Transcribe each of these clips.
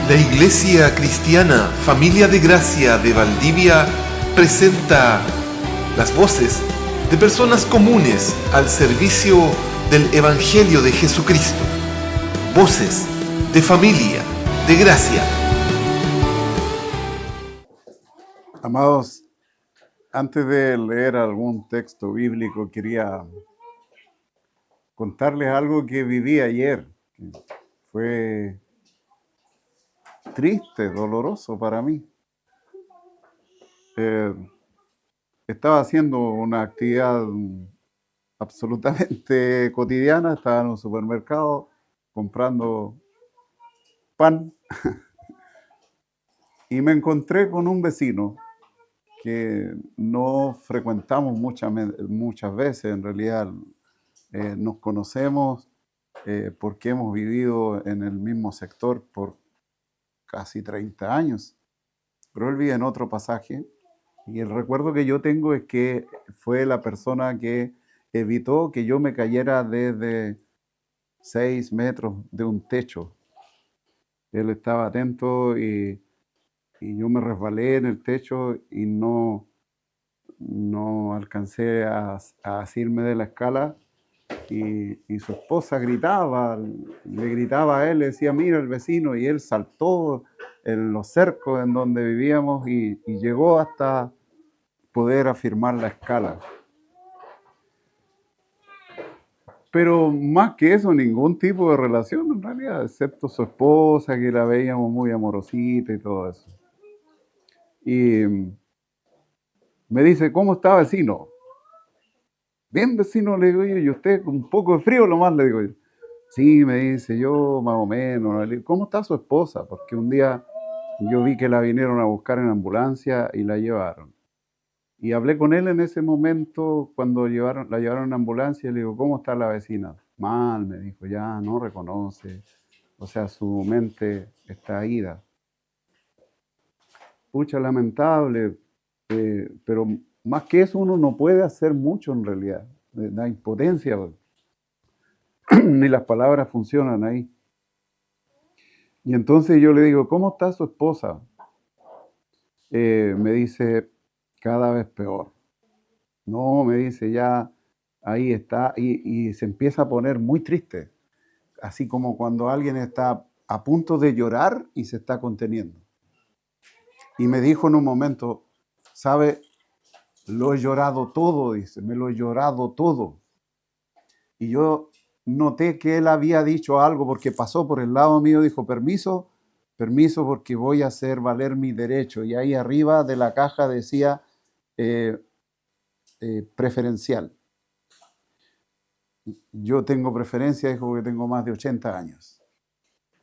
La Iglesia Cristiana Familia de Gracia de Valdivia presenta las voces de personas comunes al servicio del Evangelio de Jesucristo. Voces de Familia de Gracia. Amados, antes de leer algún texto bíblico, quería contarles algo que viví ayer. Fue triste, doloroso para mí. Estaba haciendo una actividad absolutamente cotidiana, estaba en un supermercado comprando pan y me encontré con un vecino que no frecuentamos muchas veces, en realidad nos conocemos porque hemos vivido en el mismo sector por casi 30 años, pero él vive en otro pasaje y el recuerdo que yo tengo es que fue la persona que evitó que yo me cayera desde 6 metros de un techo. Él estaba atento y yo me resbalé en el techo y no alcancé a asirme de la escala y su esposa le gritaba a él, le decía, mira el vecino, y él saltó en los cercos en donde vivíamos y llegó hasta poder afirmar la escala. Pero más que eso, ningún tipo de relación en realidad, excepto su esposa, que la veíamos muy amorosita y todo eso. Y me dice, ¿cómo está vecino? Bien vecino, le digo yo, y usted con un poco de frío nomás, le digo yo. Sí, me dice, yo más o menos. Le digo, ¿cómo está su esposa? Porque un día yo vi que la vinieron a buscar en ambulancia y la llevaron. Y hablé con él en ese momento cuando la llevaron en ambulancia y le digo, ¿cómo está la vecina? Mal, me dijo, ya no reconoce. O sea, su mente está ida. Pucha, lamentable, pero más que eso uno no puede hacer mucho en realidad. Da impotencia, ni las palabras funcionan ahí. Y entonces yo le digo, ¿cómo está su esposa? Me dice, cada vez peor. No, me dice, ya ahí está, y se empieza a poner muy triste, así como cuando alguien está a punto de llorar y se está conteniendo. Y me dijo en un momento, ¿sabe? Lo he llorado todo, dice, me lo he llorado todo. Y yo noté que él había dicho algo porque pasó por el lado mío, dijo, permiso porque voy a hacer valer mi derecho. Y ahí arriba de la caja decía preferencial. Yo tengo preferencia, dijo, porque tengo más de 80 años.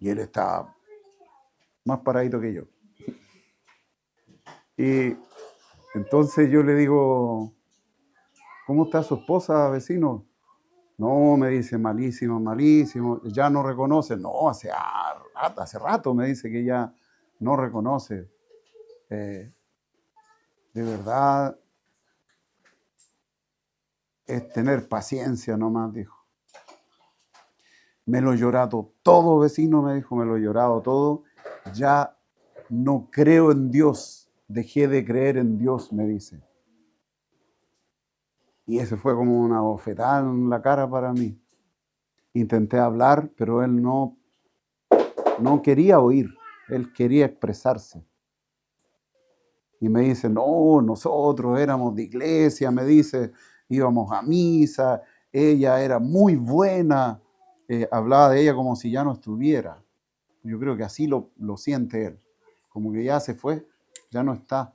Y él está más paradito que yo. Y entonces yo le digo, ¿cómo está su esposa, vecino? No, me dice, malísimo, malísimo. Ya no reconoce. No, hace rato me dice que ya no reconoce. De verdad, es tener paciencia nomás, dijo. Me lo he llorado todo, vecino, me dijo, me lo he llorado todo. Ya no creo en Dios. Dejé de creer en Dios, me dice. Y ese fue como una bofetada en la cara para mí. Intenté hablar, pero él no quería oír. Él quería expresarse. Y me dice, no, nosotros éramos de iglesia, me dice, íbamos a misa, ella era muy buena, hablaba de ella como si ya no estuviera. Yo creo que así lo siente él, como que ya se fue, ya no está.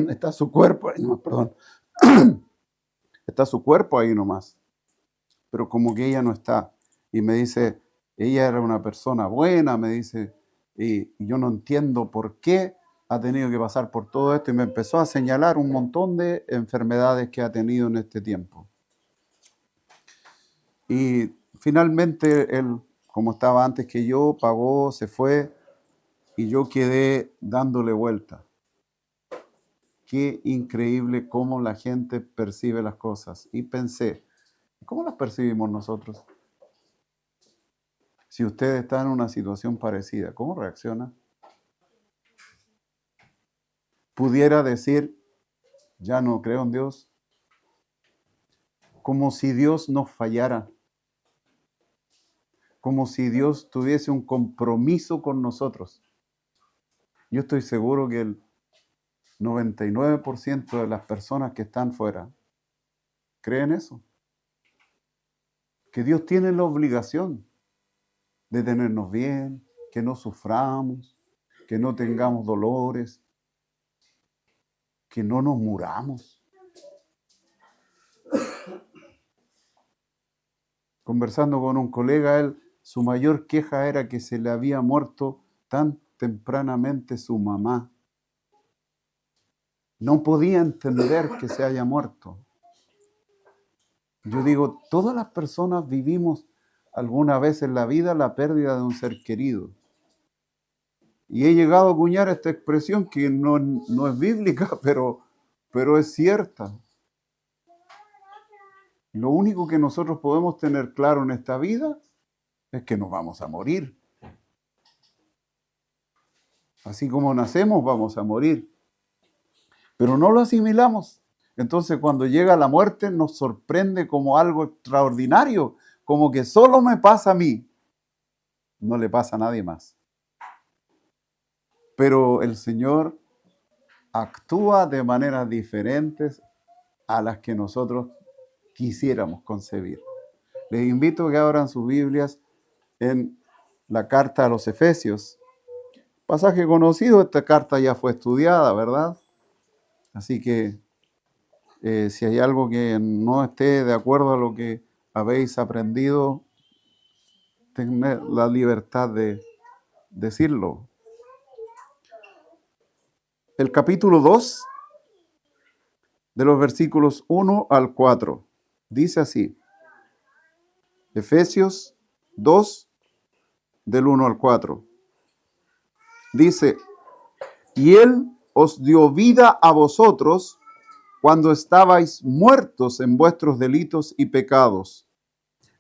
Está su cuerpo ahí nomás, perdón. Está su cuerpo ahí nomás, pero como que ella no está. Y me dice, ella era una persona buena, me dice, y yo no entiendo por qué ha tenido que pasar por todo esto, y me empezó a señalar un montón de enfermedades que ha tenido en este tiempo. Y finalmente él, como estaba antes que yo, pagó, se fue, y yo quedé dándole vuelta. Qué increíble cómo la gente percibe las cosas. Y pensé, ¿cómo las percibimos nosotros? Si usted está en una situación parecida, ¿cómo reacciona? Pudiera decir, ya no creo en Dios, como si Dios nos fallara, como si Dios tuviese un compromiso con nosotros. Yo estoy seguro que el 99% de las personas que están fuera creen eso, que Dios tiene la obligación de tenernos bien, que no suframos, que no tengamos dolores, que no nos muramos. Conversando con un colega, su mayor queja era que se le había muerto tan tempranamente su mamá. No podía entender que se haya muerto. Yo digo, todas las personas vivimos alguna vez en la vida la pérdida de un ser querido. Y he llegado a acuñar esta expresión que no es bíblica, pero es cierta. Lo único que nosotros podemos tener claro en esta vida es que nos vamos a morir. Así como nacemos, vamos a morir. Pero no lo asimilamos. Entonces, cuando llega la muerte, nos sorprende como algo extraordinario, como que solo me pasa a mí, no le pasa a nadie más. Pero el Señor actúa de maneras diferentes a las que nosotros quisiéramos concebir. Les invito a que abran sus Biblias en la carta a los Efesios. Pasaje conocido, esta carta ya fue estudiada, ¿verdad? Así que si hay algo que no esté de acuerdo a lo que habéis aprendido, tened la libertad de decirlo. El capítulo 2, de los versículos 1 al 4, dice así. Efesios 2, del 1 al 4. Dice, y Él os dio vida a vosotros cuando estabais muertos en vuestros delitos y pecados,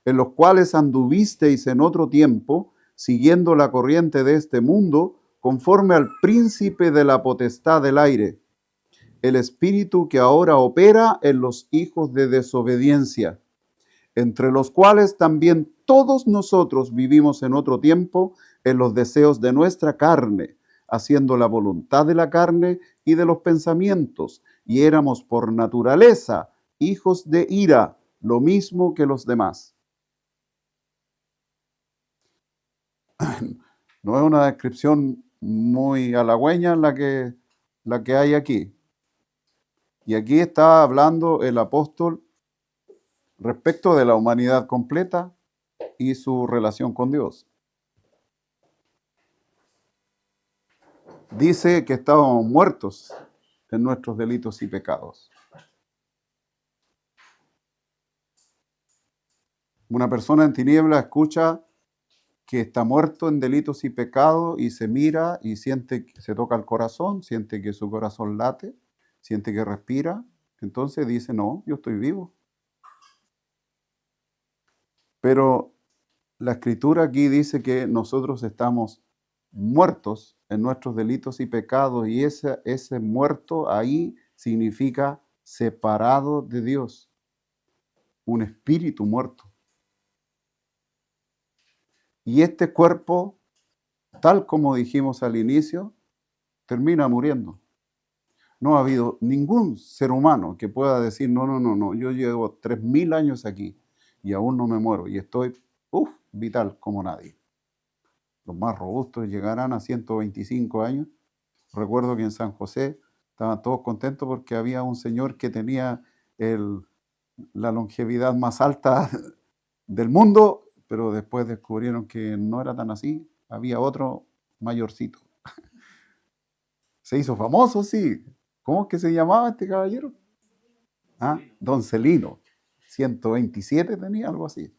en los cuales anduvisteis en otro tiempo, siguiendo la corriente de este mundo, conforme al príncipe de la potestad del aire, el espíritu que ahora opera en los hijos de desobediencia, entre los cuales también todos nosotros vivimos en otro tiempo en los deseos de nuestra carne, haciendo la voluntad de la carne y de los pensamientos, y éramos por naturaleza hijos de ira, lo mismo que los demás. No es una descripción muy halagüeña la que hay aquí. Y aquí está hablando el apóstol respecto de la humanidad completa y su relación con Dios. Dice que estábamos muertos en nuestros delitos y pecados. Una persona en tiniebla escucha que está muerto en delitos y pecados y se mira y siente que se toca el corazón, siente que su corazón late, siente que respira. Entonces dice, no, yo estoy vivo. Pero la escritura aquí dice que nosotros estamos muertos en nuestros delitos y pecados, y ese muerto ahí significa separado de Dios, un espíritu muerto. Y este cuerpo, tal como dijimos al inicio, termina muriendo. No ha habido ningún ser humano que pueda decir, no, yo llevo 3000 años aquí y aún no me muero y estoy vital como nadie. Los más robustos llegarán a 125 años. Recuerdo que en San José estaban todos contentos porque había un señor que tenía la longevidad más alta del mundo, pero después descubrieron que no era tan así. Había otro mayorcito. Se hizo famoso, sí. ¿Cómo es que se llamaba este caballero? Don Celino. 127 tenía, algo así,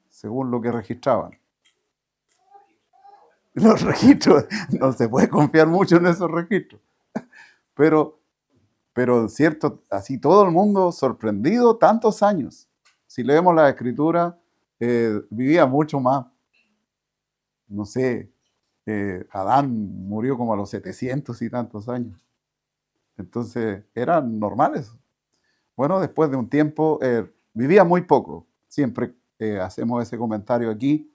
según lo que registraban. Los registros, no se puede confiar mucho en esos registros. Pero cierto, así todo el mundo sorprendido, tantos años. Si leemos la escritura, vivía mucho más. no sé, Adán murió como a los 700 y tantos años. Entonces, eran normales. Bueno, después de un tiempo, vivía muy poco. Siempre hacemos ese comentario aquí.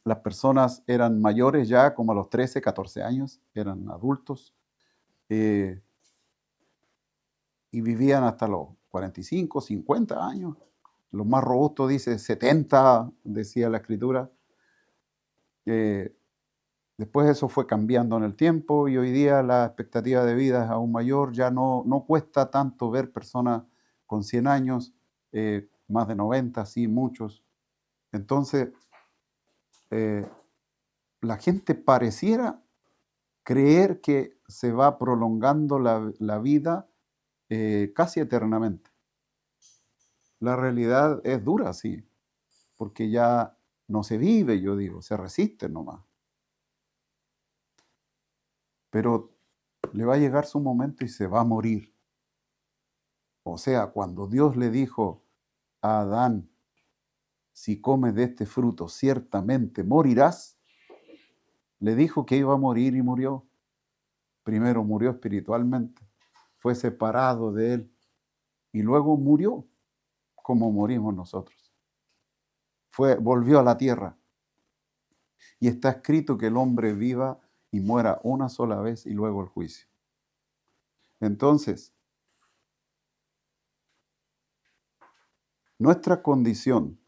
Las personas eran mayores ya, como a los 13, 14 años, eran adultos, eh, y vivían hasta los 45, 50 años. Los más robustos dice 70, decía la escritura. Eh, Después eso fue cambiando en el tiempo y hoy día la expectativa de vida es aún mayor. Ya no cuesta tanto ver personas con 100 años, más de 90, sí, muchos. Entonces, eh, la gente pareciera creer que se va prolongando la vida casi eternamente. La realidad es dura, sí, porque ya no se vive, yo digo, se resiste nomás. Pero le va a llegar su momento y se va a morir. O sea, cuando Dios le dijo a Adán, si comes de este fruto, ciertamente morirás, le dijo que iba a morir y murió. Primero murió espiritualmente, fue separado de él y luego murió como morimos nosotros. Volvió a la tierra. Y está escrito que el hombre viva y muera una sola vez y luego el juicio. Entonces, nuestra condición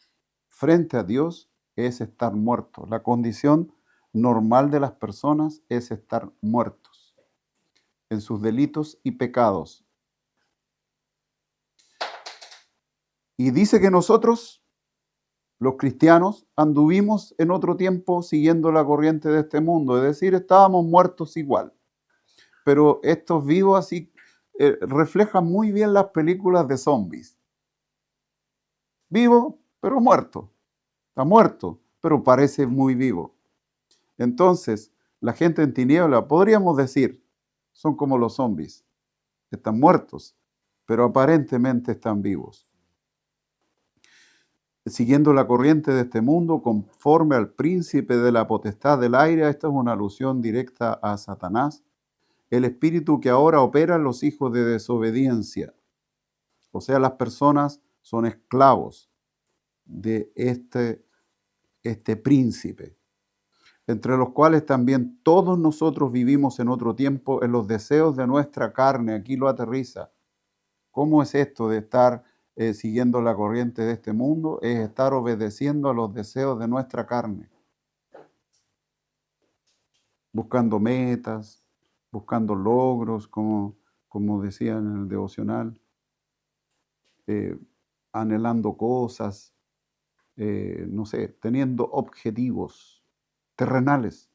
frente a Dios es estar muertos. La condición normal de las personas es estar muertos en sus delitos y pecados. Y dice que nosotros, los cristianos, anduvimos en otro tiempo siguiendo la corriente de este mundo, es decir, estábamos muertos igual. Pero estos vivos así reflejan muy bien las películas de zombies. Vivo, pero muerto. Está muerto, pero parece muy vivo. Entonces, la gente en tiniebla, podríamos decir, son como los zombies. Están muertos, pero aparentemente están vivos. Siguiendo la corriente de este mundo, conforme al príncipe de la potestad del aire, esta es una alusión directa a Satanás, el espíritu que ahora opera en los hijos de desobediencia. O sea, las personas son esclavos de este príncipe, entre los cuales también todos nosotros vivimos en otro tiempo en los deseos de nuestra carne. Aquí lo aterriza. ¿Cómo es esto de estar siguiendo la corriente de este mundo? Es estar obedeciendo a los deseos de nuestra carne, buscando metas, buscando logros, como decía en el devocional, anhelando cosas, no sé, teniendo objetivos terrenales,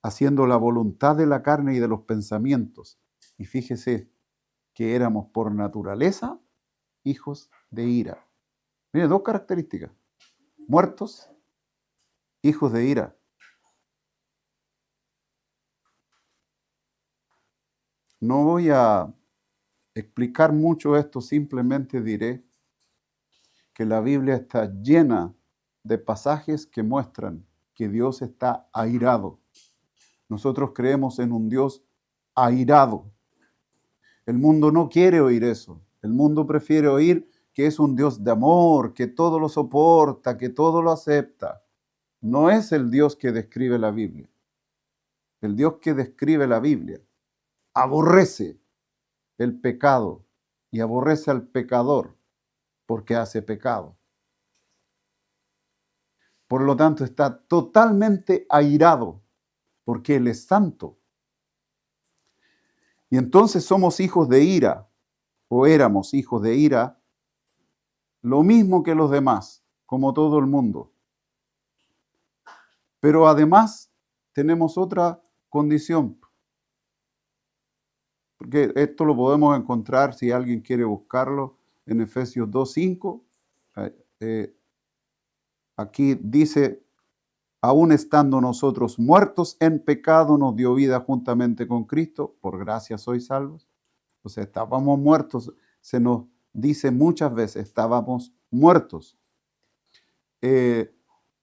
haciendo la voluntad de la carne y de los pensamientos. Y fíjese que éramos por naturaleza hijos de ira. Mire, dos características: muertos, hijos de ira. No voy a explicar mucho esto, simplemente diré que la Biblia está llena de pasajes que muestran que Dios está airado. Nosotros creemos en un Dios airado. El mundo no quiere oír eso. El mundo prefiere oír que es un Dios de amor, que todo lo soporta, que todo lo acepta. No es el Dios que describe la Biblia. El Dios que describe la Biblia aborrece el pecado y aborrece al pecador porque hace pecado. Por lo tanto, está totalmente airado porque Él es santo. Y entonces somos hijos de ira, o éramos hijos de ira, lo mismo que los demás, como todo el mundo. Pero además tenemos otra condición, porque esto lo podemos encontrar, si alguien quiere buscarlo, en Efesios 2:5. Aquí dice: aún estando nosotros muertos en pecado, nos dio vida juntamente con Cristo, por gracia sois salvos. O sea, estábamos muertos, se nos dice muchas veces, estábamos muertos.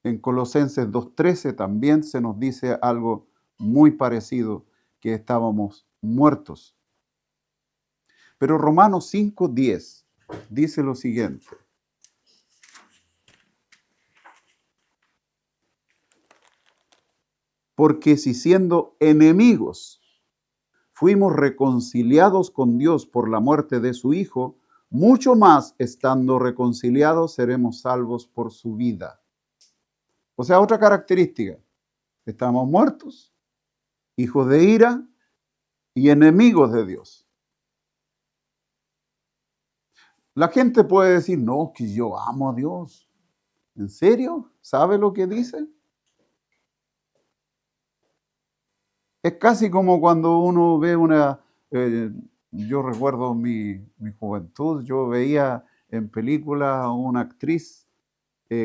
en Colosenses 2:13 también se nos dice algo muy parecido, que estábamos muertos. Pero Romanos 5:10 dice lo siguiente. Porque si siendo enemigos fuimos reconciliados con Dios por la muerte de su Hijo, mucho más estando reconciliados seremos salvos por su vida. O sea, otra característica. Estamos muertos, hijos de ira y enemigos de Dios. La gente puede decir, no, que yo amo a Dios. ¿En serio? ¿Sabe lo que dice? Es casi como cuando uno ve yo recuerdo mi juventud, yo veía en películas a una actriz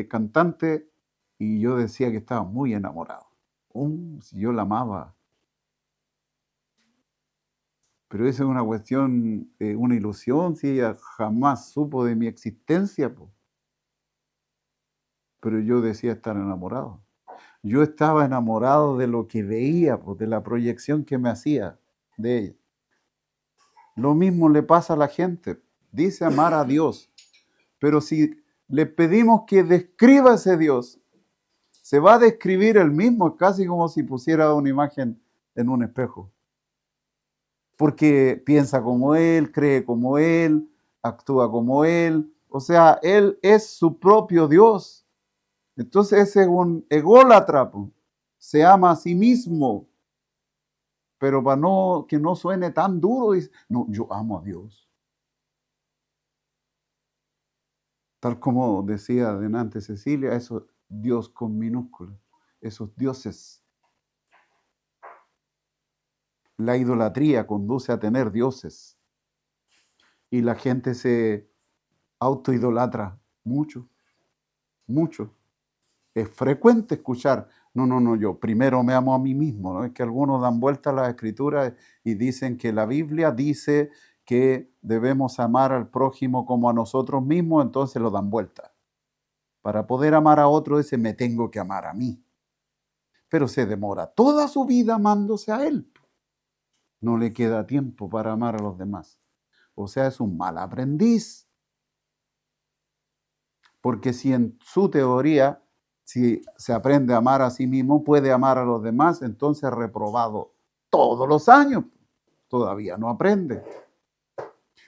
cantante y yo decía que estaba muy enamorado. Si yo la amaba. Pero esa es una cuestión, una ilusión, si ella jamás supo de mi existencia. Pero yo decía estar enamorado. Yo estaba enamorado de lo que veía, de la proyección que me hacía de ella. Lo mismo le pasa a la gente. Dice amar a Dios, pero si le pedimos que describa ese Dios, se va a describir él mismo, casi como si pusiera una imagen en un espejo. Porque piensa como él, cree como él, actúa como él. O sea, él es su propio Dios. Entonces ese es un ególatra, se ama a sí mismo, pero para que no suene tan duro, dice, no, yo amo a Dios. Tal como decía delante Cecilia, eso Dios con minúscula, esos dioses. La idolatría conduce a tener dioses y la gente se autoidolatra mucho, mucho. Es frecuente escuchar, no, yo primero me amo a mí mismo, ¿no? Es que algunos dan vuelta a las escrituras y dicen que la Biblia dice que debemos amar al prójimo como a nosotros mismos, entonces lo dan vuelta. Para poder amar a otro, dice, me tengo que amar a mí. Pero se demora toda su vida amándose a él. No le queda tiempo para amar a los demás. O sea, es un mal aprendiz. Porque si en su teoría, si se aprende a amar a sí mismo, puede amar a los demás, entonces ha reprobado todos los años. Todavía no aprende.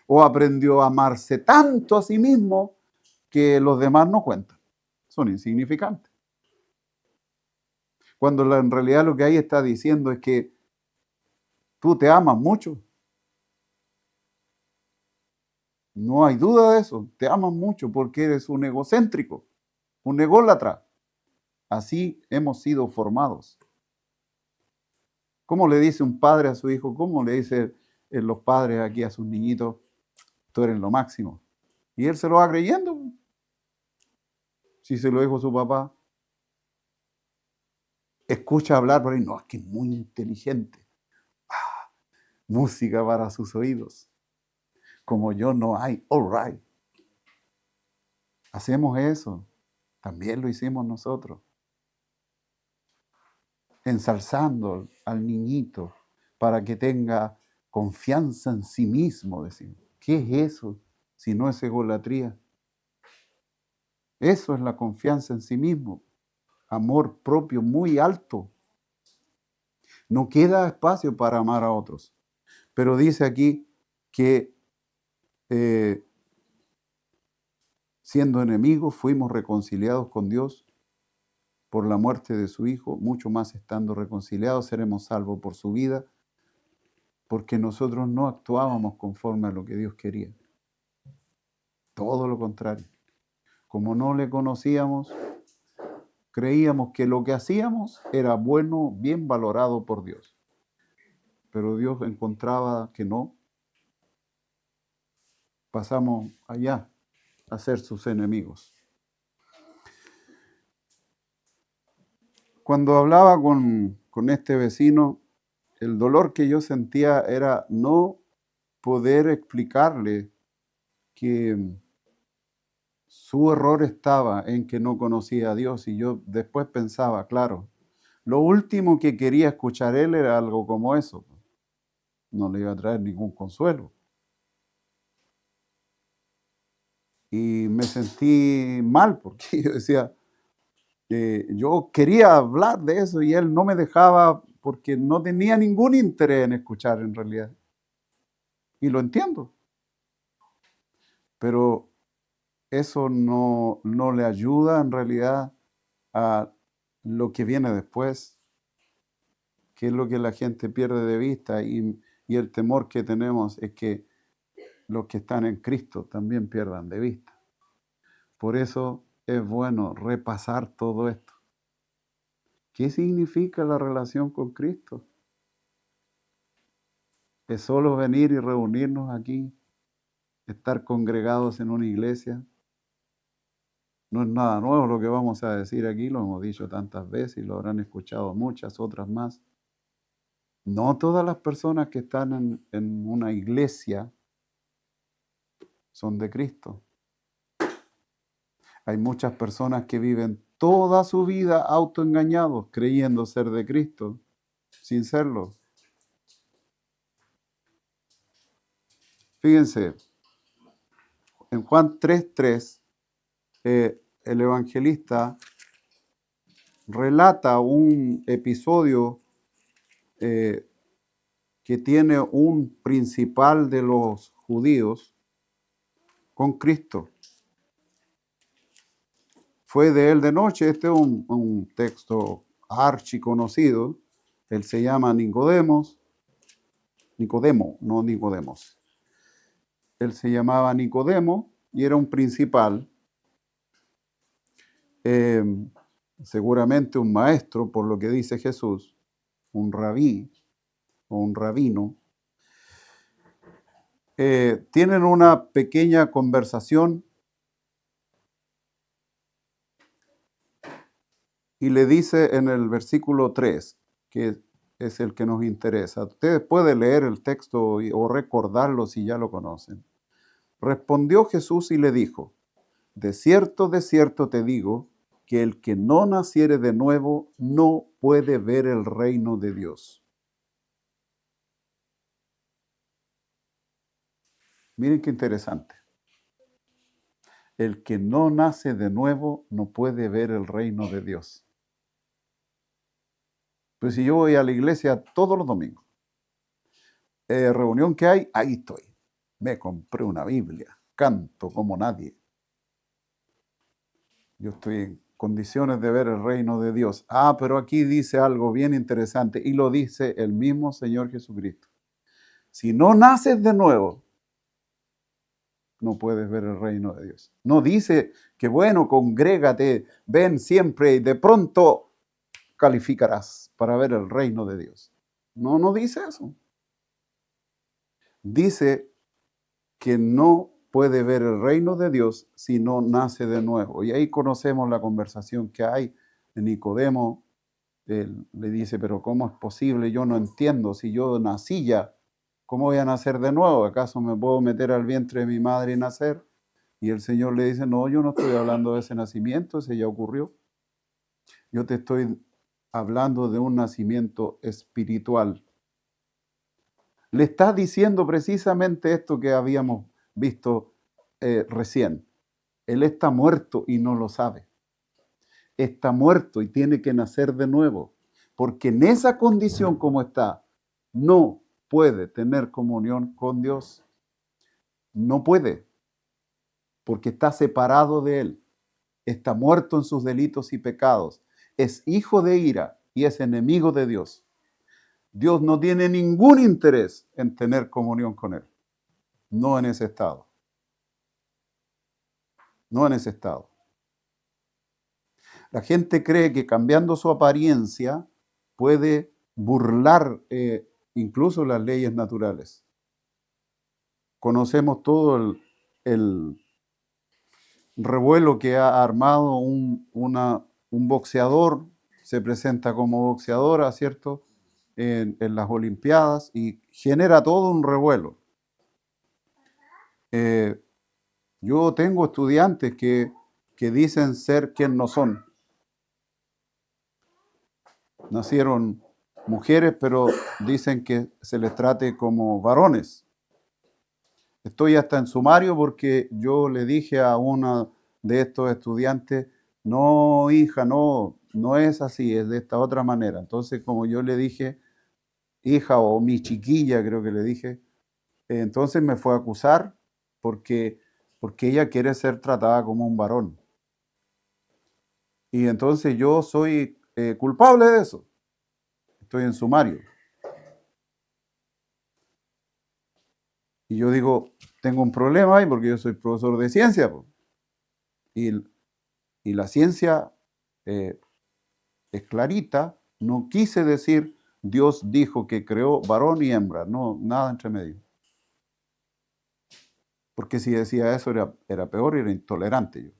O aprendió a amarse tanto a sí mismo que los demás no cuentan. Son insignificantes. Cuando en realidad lo que ahí está diciendo es que tú te amas mucho. No hay duda de eso. Te amas mucho porque eres un egocéntrico, un ególatra. Así hemos sido formados. ¿Cómo le dice un padre a su hijo? ¿Cómo le dicen los padres aquí a sus niñitos? Tú eres lo máximo. Y él se lo va creyendo. Si se lo dijo su papá. Escucha hablar por ahí. No, es que es muy inteligente. Música para sus oídos. Como yo no hay. All right. Hacemos eso. También lo hicimos nosotros. Ensalzando al niñito para que tenga confianza en sí mismo, decimos. ¿Qué es eso si no es egolatría? Eso es la confianza en sí mismo, amor propio muy alto. No queda espacio para amar a otros. Pero dice aquí que siendo enemigos fuimos reconciliados con Dios por la muerte de su Hijo, mucho más estando reconciliados seremos salvos por su vida, porque nosotros no actuábamos conforme a lo que Dios quería. Todo lo contrario. Como no le conocíamos, creíamos que lo que hacíamos era bueno, bien valorado por Dios. Pero Dios encontraba que no. Pasamos allá a ser sus enemigos. Cuando hablaba con este vecino, el dolor que yo sentía era no poder explicarle que Su error estaba en que no conocía a Dios y yo después pensaba, claro, lo último que quería escuchar él era algo como eso. No le iba a traer ningún consuelo. Y me sentí mal porque yo decía, yo quería hablar de eso y él no me dejaba porque no tenía ningún interés en escuchar en realidad. Y lo entiendo. Pero eso no le ayuda en realidad a lo que viene después, que es lo que la gente pierde de vista y el temor que tenemos es que los que están en Cristo también pierdan de vista. Por eso es bueno repasar todo esto. ¿Qué significa la relación con Cristo? ¿Es solo venir y reunirnos aquí, estar congregados en una iglesia? No es nada nuevo lo que vamos a decir aquí, lo hemos dicho tantas veces y lo habrán escuchado muchas otras más. No todas las personas que están en una iglesia son de Cristo. Hay muchas personas que viven toda su vida autoengañados, creyendo ser de Cristo, sin serlo. Fíjense, en Juan 3:3, el evangelista relata un episodio que tiene un principal de los judíos con Cristo. Fue de él de noche, este es un texto archiconocido. Él se llama Nicodemo, no Nicodemos. Él se llamaba Nicodemo y era un principal, seguramente un maestro, por lo que dice Jesús, un rabí o un rabino. Tienen una pequeña conversación y le dice en el versículo 3, que es el que nos interesa. Ustedes pueden leer el texto o recordarlo si ya lo conocen. Respondió Jesús y le dijo, de cierto te digo, que el que no naciere de nuevo no puede ver el reino de Dios. Miren qué interesante. El que no nace de nuevo no puede ver el reino de Dios. Pues si yo voy a la iglesia todos los domingos, reunión que hay, ahí estoy. Me compré una Biblia, canto como nadie. Yo estoy en condiciones de ver el reino de Dios. Ah, pero aquí dice algo bien interesante y lo dice el mismo Señor Jesucristo. Si no naces de nuevo, no puedes ver el reino de Dios. No dice que bueno, congrégate, ven siempre y de pronto calificarás para ver el reino de Dios. No dice eso. Dice que no puede ver el reino de Dios si no nace de nuevo. Y ahí conocemos la conversación que hay de Nicodemo. Él le dice, pero ¿cómo es posible? Yo no entiendo. Si yo nací ya, ¿cómo voy a nacer de nuevo? ¿Acaso me puedo meter al vientre de mi madre y nacer? Y el Señor le dice, no, yo no estoy hablando de ese nacimiento, ese ya ocurrió. Yo te estoy hablando de un nacimiento espiritual. Le está diciendo precisamente esto que habíamos visto recién. Él está muerto y no lo sabe. Está muerto y tiene que nacer de nuevo, porque en esa condición como está, no puede tener comunión con Dios. No puede, porque está separado de Él. Está muerto en sus delitos y pecados. Es hijo de ira y es enemigo de Dios. Dios no tiene ningún interés en tener comunión con Él. No en ese estado. No en ese estado. La gente cree que cambiando su apariencia puede burlar incluso las leyes naturales. Conocemos todo el revuelo que ha armado un boxeador, se presenta como boxeadora, ¿cierto?, en las Olimpiadas y genera todo un revuelo. Yo tengo estudiantes que dicen ser quien no son. Nacieron mujeres, pero dicen que se les trate como varones. Estoy hasta en sumario porque yo le dije a una de estos estudiantes, no, hija, no es así, es de esta otra manera. Entonces, como yo le dije, hija o mi chiquilla, creo que le dije, entonces me fue a acusar porque ella quiere ser tratada como un varón. Y entonces yo soy culpable de eso. Estoy en sumario. Y yo digo, tengo un problema ahí porque yo soy profesor de ciencia. Y, y la ciencia es clarita. No quise decir Dios dijo que creó varón y hembra. No, nada entre medio. Porque si decía eso era peor y era intolerante yo.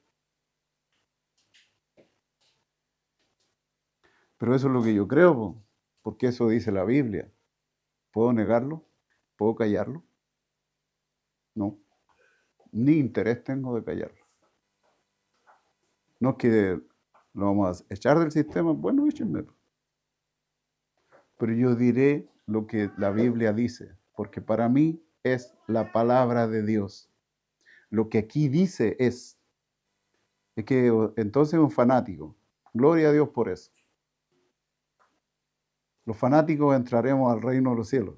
Pero eso es lo que yo creo, porque eso dice la Biblia. ¿Puedo negarlo? ¿Puedo callarlo? No. Ni interés tengo de callarlo. No es que lo vamos a echar del sistema, bueno, échenme. Pero yo diré lo que la Biblia dice, porque para mí es la palabra de Dios. Lo que aquí dice es que entonces es un fanático. Gloria a Dios por eso. Los fanáticos entraremos al reino de los cielos.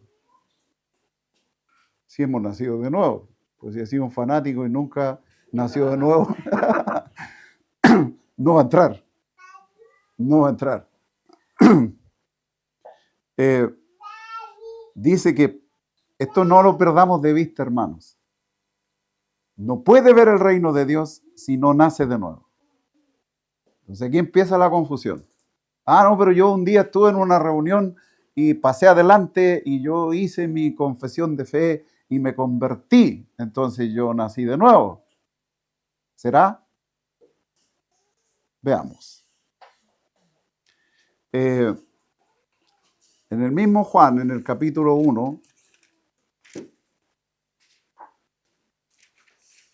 Si hemos nacido de nuevo. Pues si ha sido un fanático y nunca nació de nuevo, no va a entrar. No va a entrar. Dice que esto no lo perdamos de vista, hermanos. No puede ver el reino de Dios si no nace de nuevo. Entonces aquí empieza la confusión. Ah, no, pero yo un día estuve en una reunión y pasé adelante y yo hice mi confesión de fe y me convertí. Entonces yo nací de nuevo. ¿Será? Veamos. En el mismo Juan, en el capítulo 1,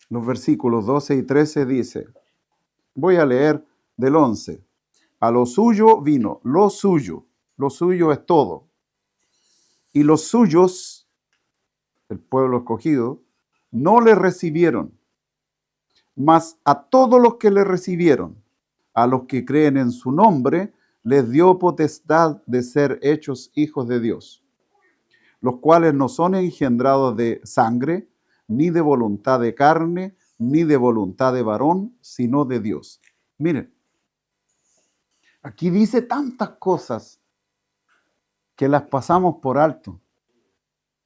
los versículos 12 y 13 dice, voy a leer del 11. A lo suyo vino, lo suyo es todo. Y los suyos, el pueblo escogido, no le recibieron. Mas a todos los que le recibieron, a los que creen en su nombre, les dio potestad de ser hechos hijos de Dios, los cuales no son engendrados de sangre, ni de voluntad de carne, ni de voluntad de varón, sino de Dios. Miren, aquí dice tantas cosas que las pasamos por alto.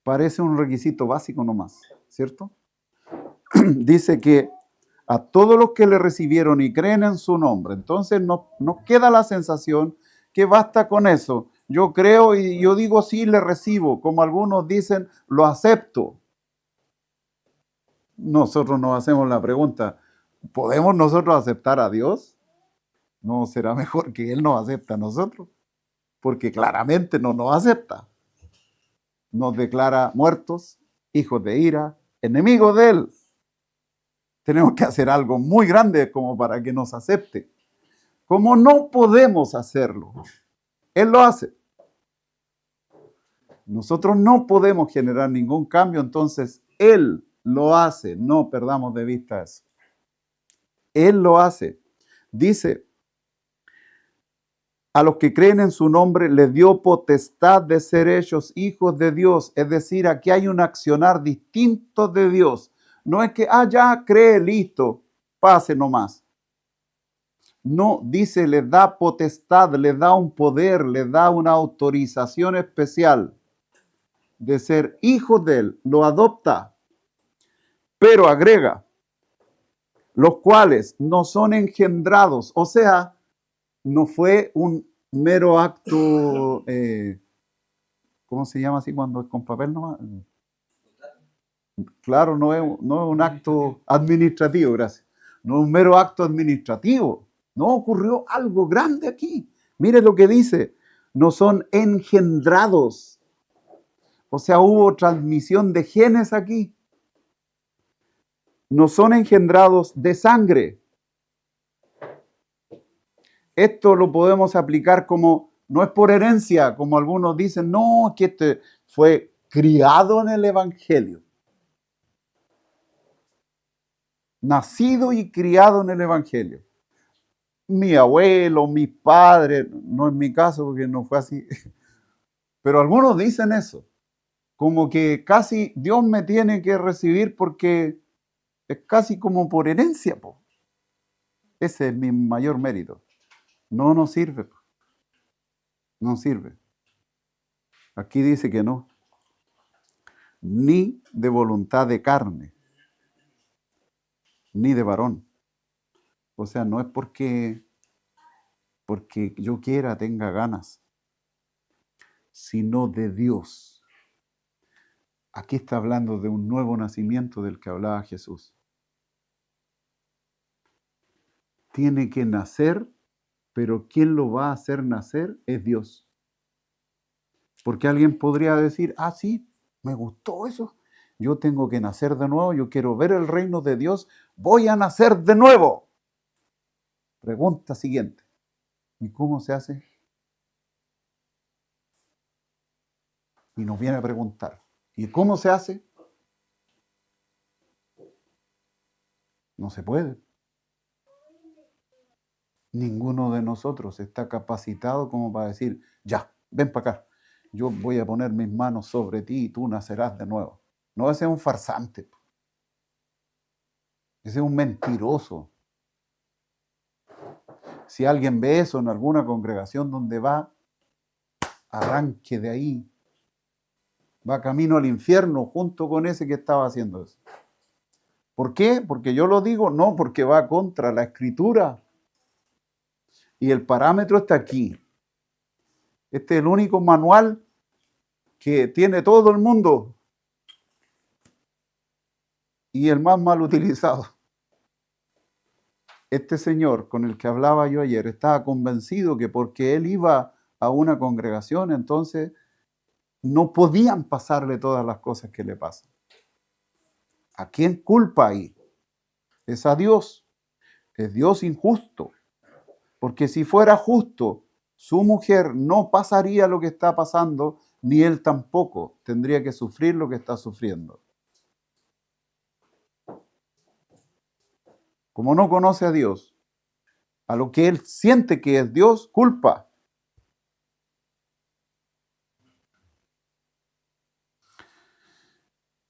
Parece un requisito básico nomás, ¿cierto? Dice que a todos los que le recibieron y creen en su nombre. Entonces nos queda la sensación que basta con eso. Yo creo y yo digo sí, le recibo. Como algunos dicen, lo acepto. Nosotros nos hacemos la pregunta, ¿podemos nosotros aceptar a Dios? ¿No será mejor que Él nos acepte a nosotros? Porque claramente no nos acepta. Nos declara muertos, hijos de ira, enemigos de Él. Tenemos que hacer algo muy grande como para que nos acepte. Como no podemos hacerlo, Él lo hace. Nosotros no podemos generar ningún cambio, entonces Él lo hace. No perdamos de vista eso. Él lo hace. Dice, a los que creen en su nombre les dio potestad de ser hechos hijos de Dios. Es decir, aquí hay un accionar distinto de Dios. No es que, ya cree, listo, pase nomás. No, dice, les da potestad, les da un poder, les da una autorización especial de ser hijos de Él. Lo adopta, pero agrega, los cuales no son engendrados. O sea, no fue un mero acto, ¿cómo se llama así cuando es con papel nomás? Claro, no es un acto administrativo, gracias. No es un mero acto administrativo. No, ocurrió algo grande aquí. Mire lo que dice. No son engendrados. O sea, hubo transmisión de genes aquí. no son engendrados de sangre. Esto lo podemos aplicar como, no es por herencia, como algunos dicen, no, es que este fue criado en el Evangelio. Nacido y criado en el Evangelio. Mi abuelo, mis padres, no es mi caso porque no fue así, pero algunos dicen eso, como que casi Dios me tiene que recibir porque es casi como por herencia, po. Ese es mi mayor mérito. No nos sirve, po. No sirve. Aquí dice que no, ni de voluntad de carne, ni de varón. O sea, no es porque yo quiera, tenga ganas, sino de Dios. Aquí está hablando de un nuevo nacimiento del que hablaba Jesús. Tiene que nacer, pero ¿quién lo va a hacer nacer? Es Dios. Porque alguien podría decir, ah, sí, me gustó eso. Yo tengo que nacer de nuevo, yo quiero ver el reino de Dios, voy a nacer de nuevo. Pregunta siguiente. ¿Y cómo se hace? Y nos viene a preguntar. ¿Y cómo se hace? No se puede. Ninguno de nosotros está capacitado como para decir, ya, ven para acá. Yo voy a poner mis manos sobre ti y tú nacerás de nuevo. No, ese es un farsante. Ese es un mentiroso. Si alguien ve eso en alguna congregación donde va, arranque de ahí. Va camino al infierno junto con ese que estaba haciendo eso. ¿Por qué? Porque yo lo digo, no, porque va contra la escritura. Y el parámetro está aquí. Este es el único manual que tiene todo el mundo y el más mal utilizado. Este señor con el que hablaba yo ayer estaba convencido que porque él iba a una congregación, entonces no podían pasarle todas las cosas que le pasan. ¿A quién culpa ahí? Es a Dios. Es Dios injusto. Porque si fuera justo, su mujer no pasaría lo que está pasando, ni él tampoco tendría que sufrir lo que está sufriendo. Como no conoce a Dios, a lo que él siente que es Dios, culpa.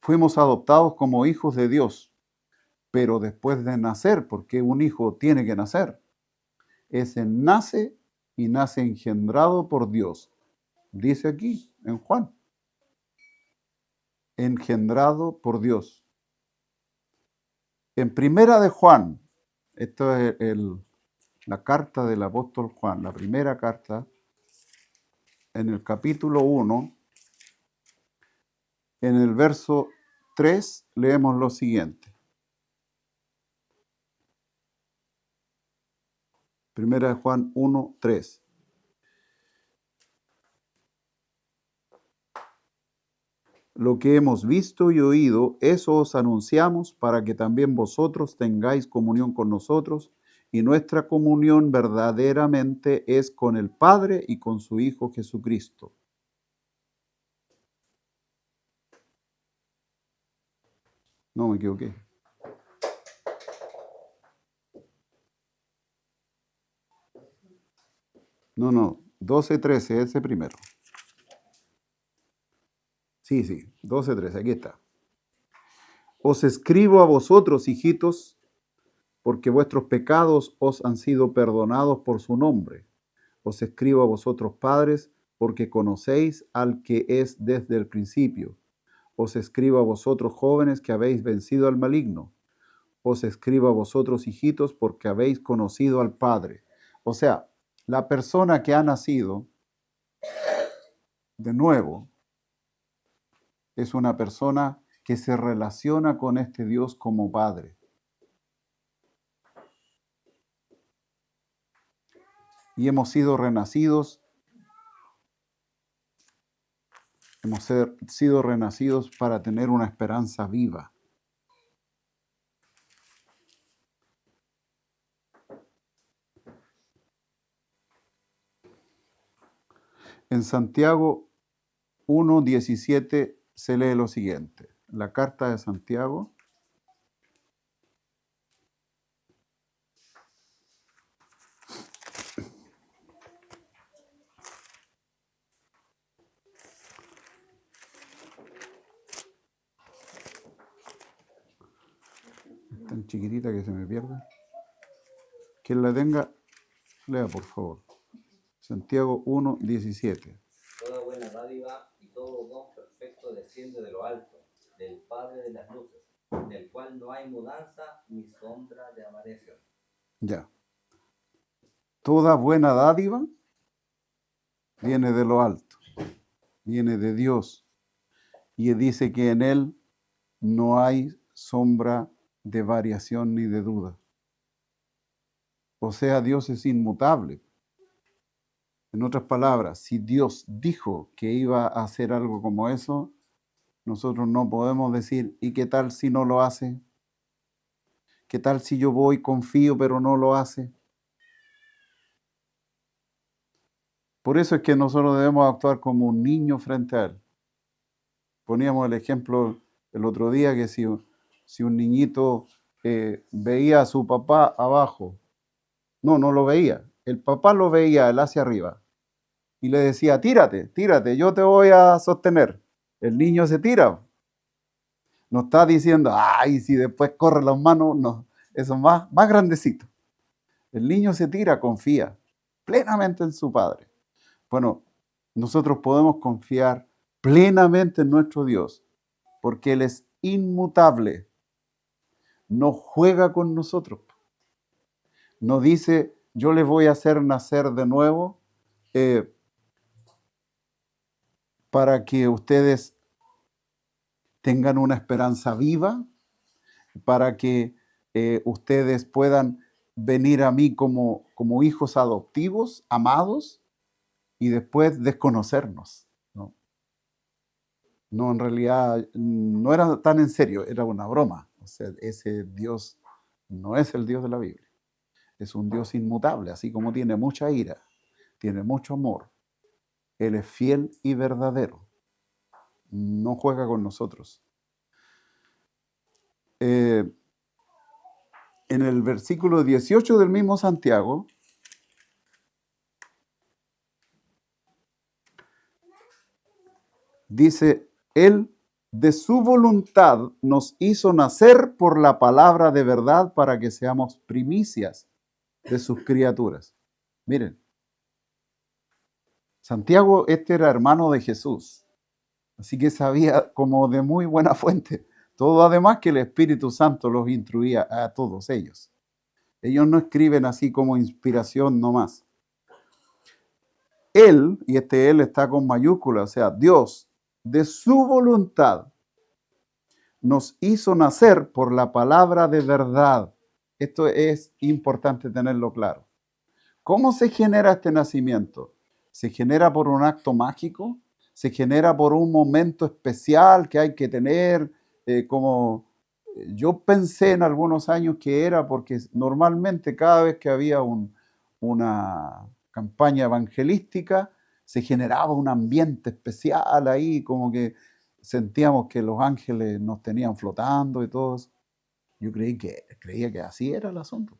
Fuimos adoptados como hijos de Dios, pero después de nacer, porque un hijo tiene que nacer, ese nace y nace engendrado por Dios. Dice aquí en Juan, engendrado por Dios. En primera de Juan, esto es la carta del apóstol Juan, la primera carta, en el capítulo 1, en el verso 3, leemos lo siguiente. Primera de Juan 1, 3. Lo que hemos visto y oído, eso os anunciamos para que también vosotros tengáis comunión con nosotros, y nuestra comunión verdaderamente es con el Padre y con su Hijo Jesucristo. No me equivoqué. No, 12:13, ese primero. Sí, 12:13, aquí está. Os escribo a vosotros, hijitos, porque vuestros pecados os han sido perdonados por su nombre. Os escribo a vosotros, padres, porque conocéis al que es desde el principio. Os escribo a vosotros, jóvenes, que habéis vencido al maligno. Os escribo a vosotros, hijitos, porque habéis conocido al Padre. O sea, la persona que ha nacido de nuevo es una persona que se relaciona con este Dios como Padre. Y hemos sido renacidos, sido renacidos para tener una esperanza viva. En Santiago 1:17 se lee lo siguiente. La carta de Santiago. Es tan chiquitita que se me pierde. Quien la tenga, lea por favor. Santiago 1:17. Toda buena dádiva y todo don perfecto desciende de lo alto, del Padre de las luces, del cual no hay mudanza ni sombra de variación. Ya. Toda buena dádiva viene de lo alto, viene de Dios. Y dice que en Él no hay sombra de variación ni de duda. O sea, Dios es inmutable. En otras palabras, si Dios dijo que iba a hacer algo como eso, nosotros no podemos decir, ¿y qué tal si no lo hace? ¿Qué tal si yo voy, confío, pero no lo hace? Por eso es que nosotros debemos actuar como un niño frente a Él. Poníamos el ejemplo el otro día que si un niñito veía a su papá abajo, no lo veía, el papá lo veía él hacia arriba y le decía, tírate, yo te voy a sostener. El niño se tira. No está diciendo, ay, si después corre las manos, no, eso es más grandecito. El niño se tira, confía plenamente en su padre. Bueno, nosotros podemos confiar plenamente en nuestro Dios, porque Él es inmutable. No juega con nosotros. No dice, yo les voy a hacer nacer de nuevo para que ustedes tengan una esperanza viva, para que ustedes puedan venir a mí como hijos adoptivos, amados, y después desconocernos. No, en realidad no era tan en serio, era una broma. O sea, ese Dios no es el Dios de la Biblia. Es un Dios inmutable, así como tiene mucha ira, tiene mucho amor. Él es fiel y verdadero. No juega con nosotros. En el versículo 18 del mismo Santiago, dice, Él de su voluntad nos hizo nacer por la palabra de verdad para que seamos primicias de sus criaturas. Miren, Santiago era hermano de Jesús, así que sabía como de muy buena fuente. Todo además que el Espíritu Santo los instruía a todos ellos. Ellos no escriben así como inspiración nomás. Él, y este Él está con mayúscula, o sea, Dios, de su voluntad, nos hizo nacer por la palabra de verdad. Esto es importante tenerlo claro. ¿Cómo se genera este nacimiento? ¿Se genera por un acto mágico? ¿Se genera por un momento especial que hay que tener? Como yo pensé en algunos años que era porque normalmente cada vez que había una campaña evangelística se generaba un ambiente especial ahí, como que sentíamos que los ángeles nos tenían flotando y todo eso. Yo creía que así era el asunto.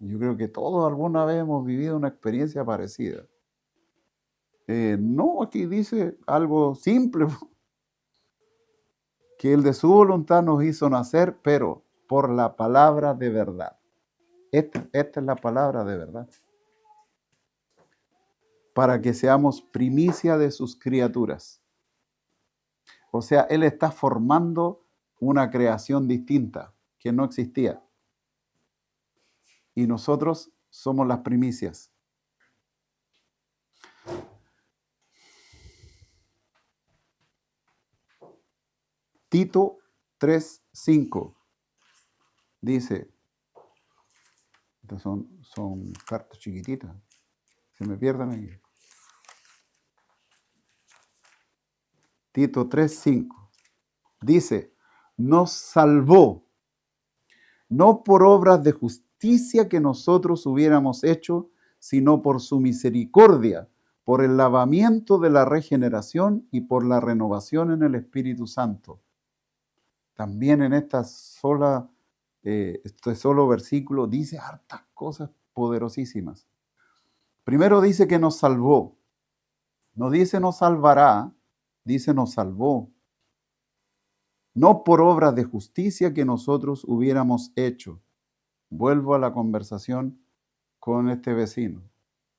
Yo creo que todos alguna vez hemos vivido una experiencia parecida. No, aquí dice algo simple, que Él de su voluntad nos hizo nacer, pero por la palabra de verdad. Esta es la palabra de verdad. Para que seamos primicia de sus criaturas. O sea, Él está formando una creación distinta que no existía. Y nosotros somos las primicias. Tito 3:5 dice, estas son cartas chiquititas, se me pierden aquí. Tito 3:5 dice, nos salvó, no por obras de justicia que nosotros hubiéramos hecho, sino por su misericordia, por el lavamiento de la regeneración y por la renovación en el Espíritu Santo. También en este solo versículo dice hartas cosas poderosísimas. Primero dice que nos salvó. No dice nos salvará, dice nos salvó. No por obras de justicia que nosotros hubiéramos hecho. Vuelvo a la conversación con este vecino.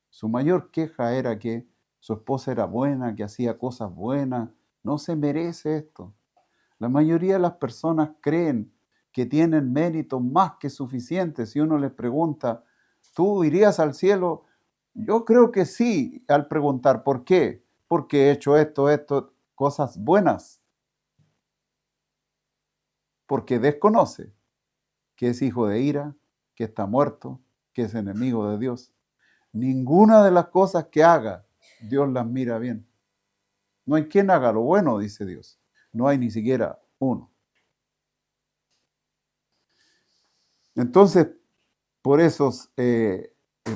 Su mayor queja era que su esposa era buena, que hacía cosas buenas. No se merece esto. La mayoría de las personas creen que tienen méritos más que suficientes. Si uno les pregunta, ¿tú irías al cielo? Yo creo que sí, al preguntar, ¿por qué? Porque he hecho esto, cosas buenas. Porque desconoce que es hijo de ira, que está muerto, que es enemigo de Dios. Ninguna de las cosas que haga, Dios las mira bien. No hay quien haga lo bueno, dice Dios. No hay ni siquiera uno. Entonces, por eso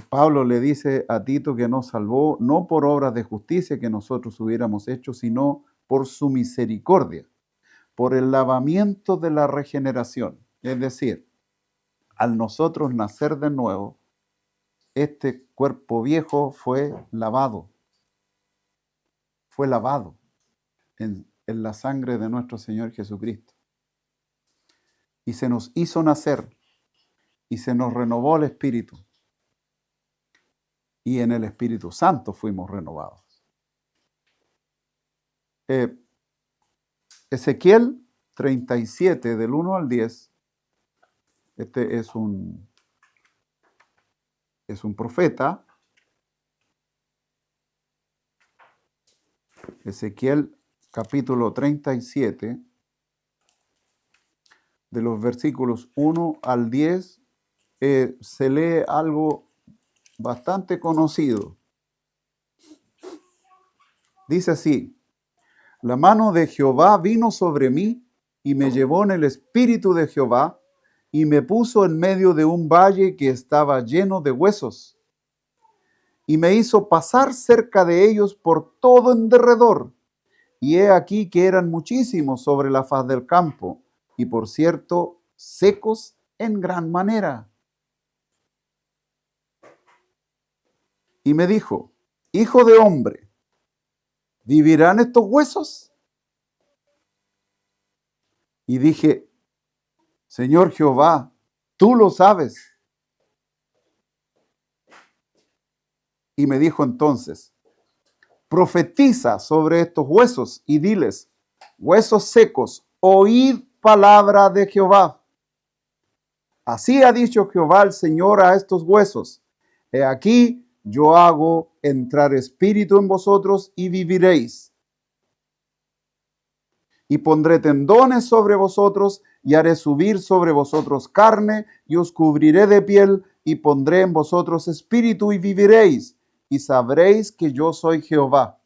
Pablo le dice a Tito que nos salvó no por obras de justicia que nosotros hubiéramos hecho, sino por su misericordia, por el lavamiento de la regeneración. Es decir, al nosotros nacer de nuevo, este cuerpo viejo fue lavado en la sangre de nuestro Señor Jesucristo. Y se nos hizo nacer y se nos renovó el Espíritu. Y en el Espíritu Santo fuimos renovados. Ezequiel 37, del 1 al 10, este es un profeta. Ezequiel capítulo 37, de los versículos 1 al 10, se lee algo bastante conocido. Dice así: la mano de Jehová vino sobre mí y me llevó en el espíritu de Jehová y me puso en medio de un valle que estaba lleno de huesos y me hizo pasar cerca de ellos por todo en derredor. Y he aquí que eran muchísimos sobre la faz del campo y por cierto secos en gran manera. Y me dijo: hijo de hombre, ¿vivirán estos huesos? Y dije: Señor Jehová, tú lo sabes. Y me dijo entonces: profetiza sobre estos huesos y diles: huesos secos, oíd palabra de Jehová. Así ha dicho Jehová el Señor a estos huesos: he aquí, yo hago entrar espíritu en vosotros y viviréis. Y pondré tendones sobre vosotros y haré subir sobre vosotros carne y os cubriré de piel y pondré en vosotros espíritu y viviréis y sabréis que yo soy Jehová.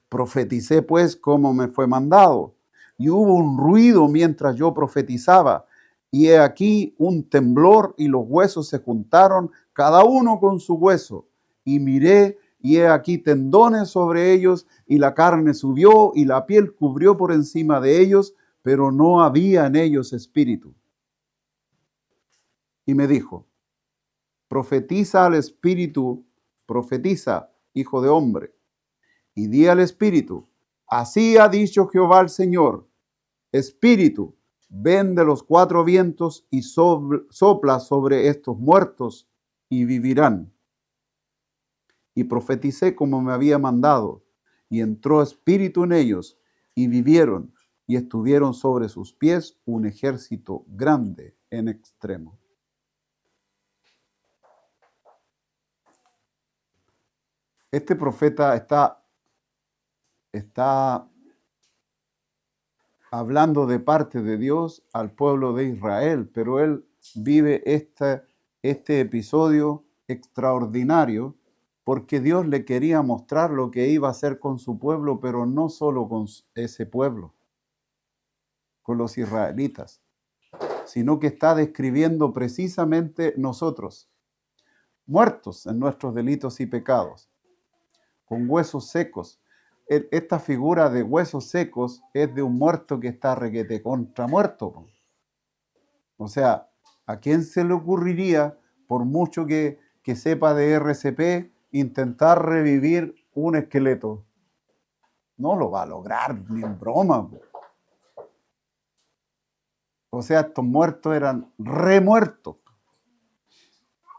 Profeticé pues como me fue mandado y hubo un ruido mientras yo profetizaba y he aquí un temblor y los huesos se juntaron cada uno con su hueso y miré y he aquí tendones sobre ellos y la carne subió y la piel cubrió por encima de ellos, pero no había en ellos espíritu. Y me dijo: profetiza al espíritu, profetiza, hijo de hombre, y di al espíritu: así ha dicho Jehová el Señor, espíritu, ven de los cuatro vientos y sopla sobre estos muertos y vivirán. Y profeticé como me había mandado, y entró espíritu en ellos, y vivieron, y estuvieron sobre sus pies un ejército grande en extremo. Este profeta está hablando de parte de Dios al pueblo de Israel, pero él vive este episodio extraordinario porque Dios le quería mostrar lo que iba a hacer con su pueblo, pero no solo con ese pueblo, con los israelitas, sino que está describiendo precisamente nosotros, muertos en nuestros delitos y pecados, con huesos secos. Esta figura de huesos secos es de un muerto que está requete contra muerto, po. O sea, ¿a quién se le ocurriría, por mucho que sepa de RCP, intentar revivir un esqueleto? No lo va a lograr, ni en broma, po. O sea, estos muertos eran remuertos.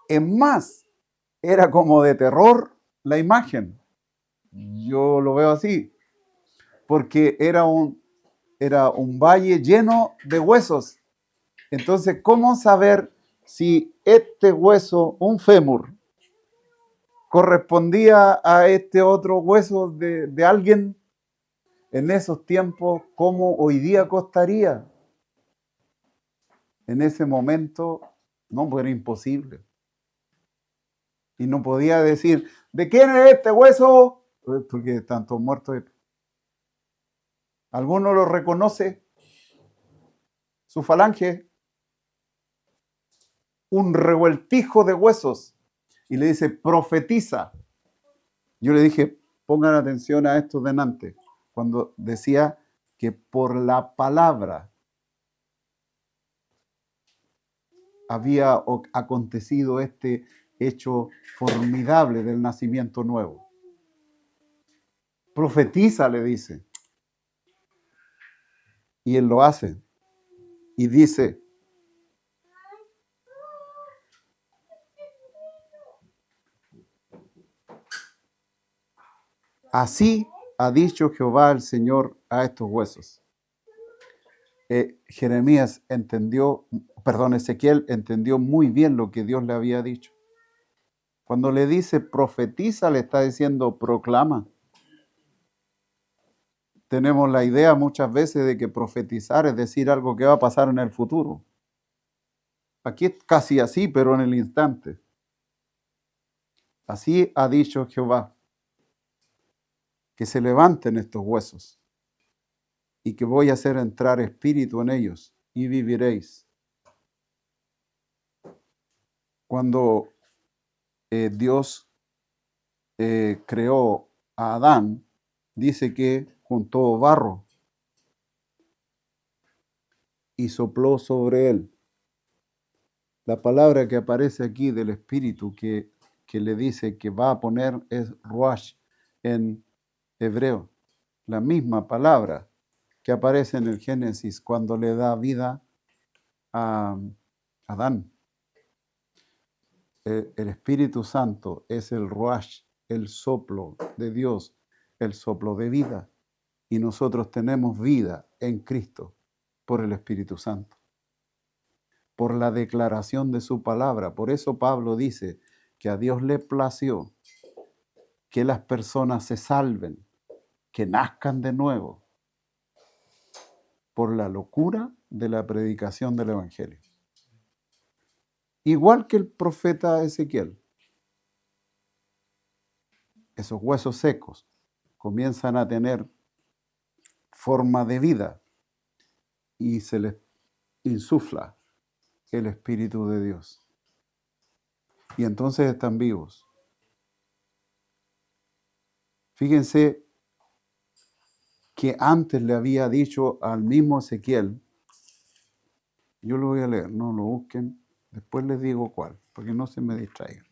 Es más, era como de terror la imagen. Yo lo veo así, porque era un valle lleno de huesos. Entonces, ¿cómo saber si este hueso, un fémur, correspondía a este otro hueso de alguien en esos tiempos? ¿Cómo hoy día costaría? En ese momento, no, pues era imposible. Y no podía decir, ¿de quién es este hueso? Porque están todos muertos. ¿Alguno lo reconoce? Su falange, un revueltijo de huesos. Y le dice, profetiza. Yo le dije, pongan atención a esto delante, cuando decía que por la palabra había acontecido este hecho formidable del nacimiento nuevo. Profetiza, le dice. Y él lo hace. Y dice, así ha dicho Jehová el Señor a estos huesos. Ezequiel entendió muy bien lo que Dios le había dicho. Cuando le dice profetiza, le está diciendo proclama. Tenemos la idea muchas veces de que profetizar es decir algo que va a pasar en el futuro. Aquí es casi así, pero en el instante. Así ha dicho Jehová, que se levanten estos huesos y que voy a hacer entrar espíritu en ellos y viviréis. Cuando Dios creó a Adán, dice que juntó barro y sopló sobre él. La palabra que aparece aquí del espíritu que le dice que va a poner es ruach en hebreo. La misma palabra que aparece en el Génesis cuando le da vida a Adán. El Espíritu Santo es el ruach, el soplo de Dios, el soplo de vida. Y nosotros tenemos vida en Cristo por el Espíritu Santo, por la declaración de su palabra. Por eso Pablo dice que a Dios le plació que las personas se salven, que nazcan de nuevo, por la locura de la predicación del Evangelio. Igual que el profeta Ezequiel. Esos huesos secos comienzan a tener forma de vida y se les insufla el Espíritu de Dios. Y entonces están vivos. Fíjense que antes le había dicho al mismo Ezequiel, yo lo voy a leer, no lo busquen, después les digo cuál, porque no se me distraigan.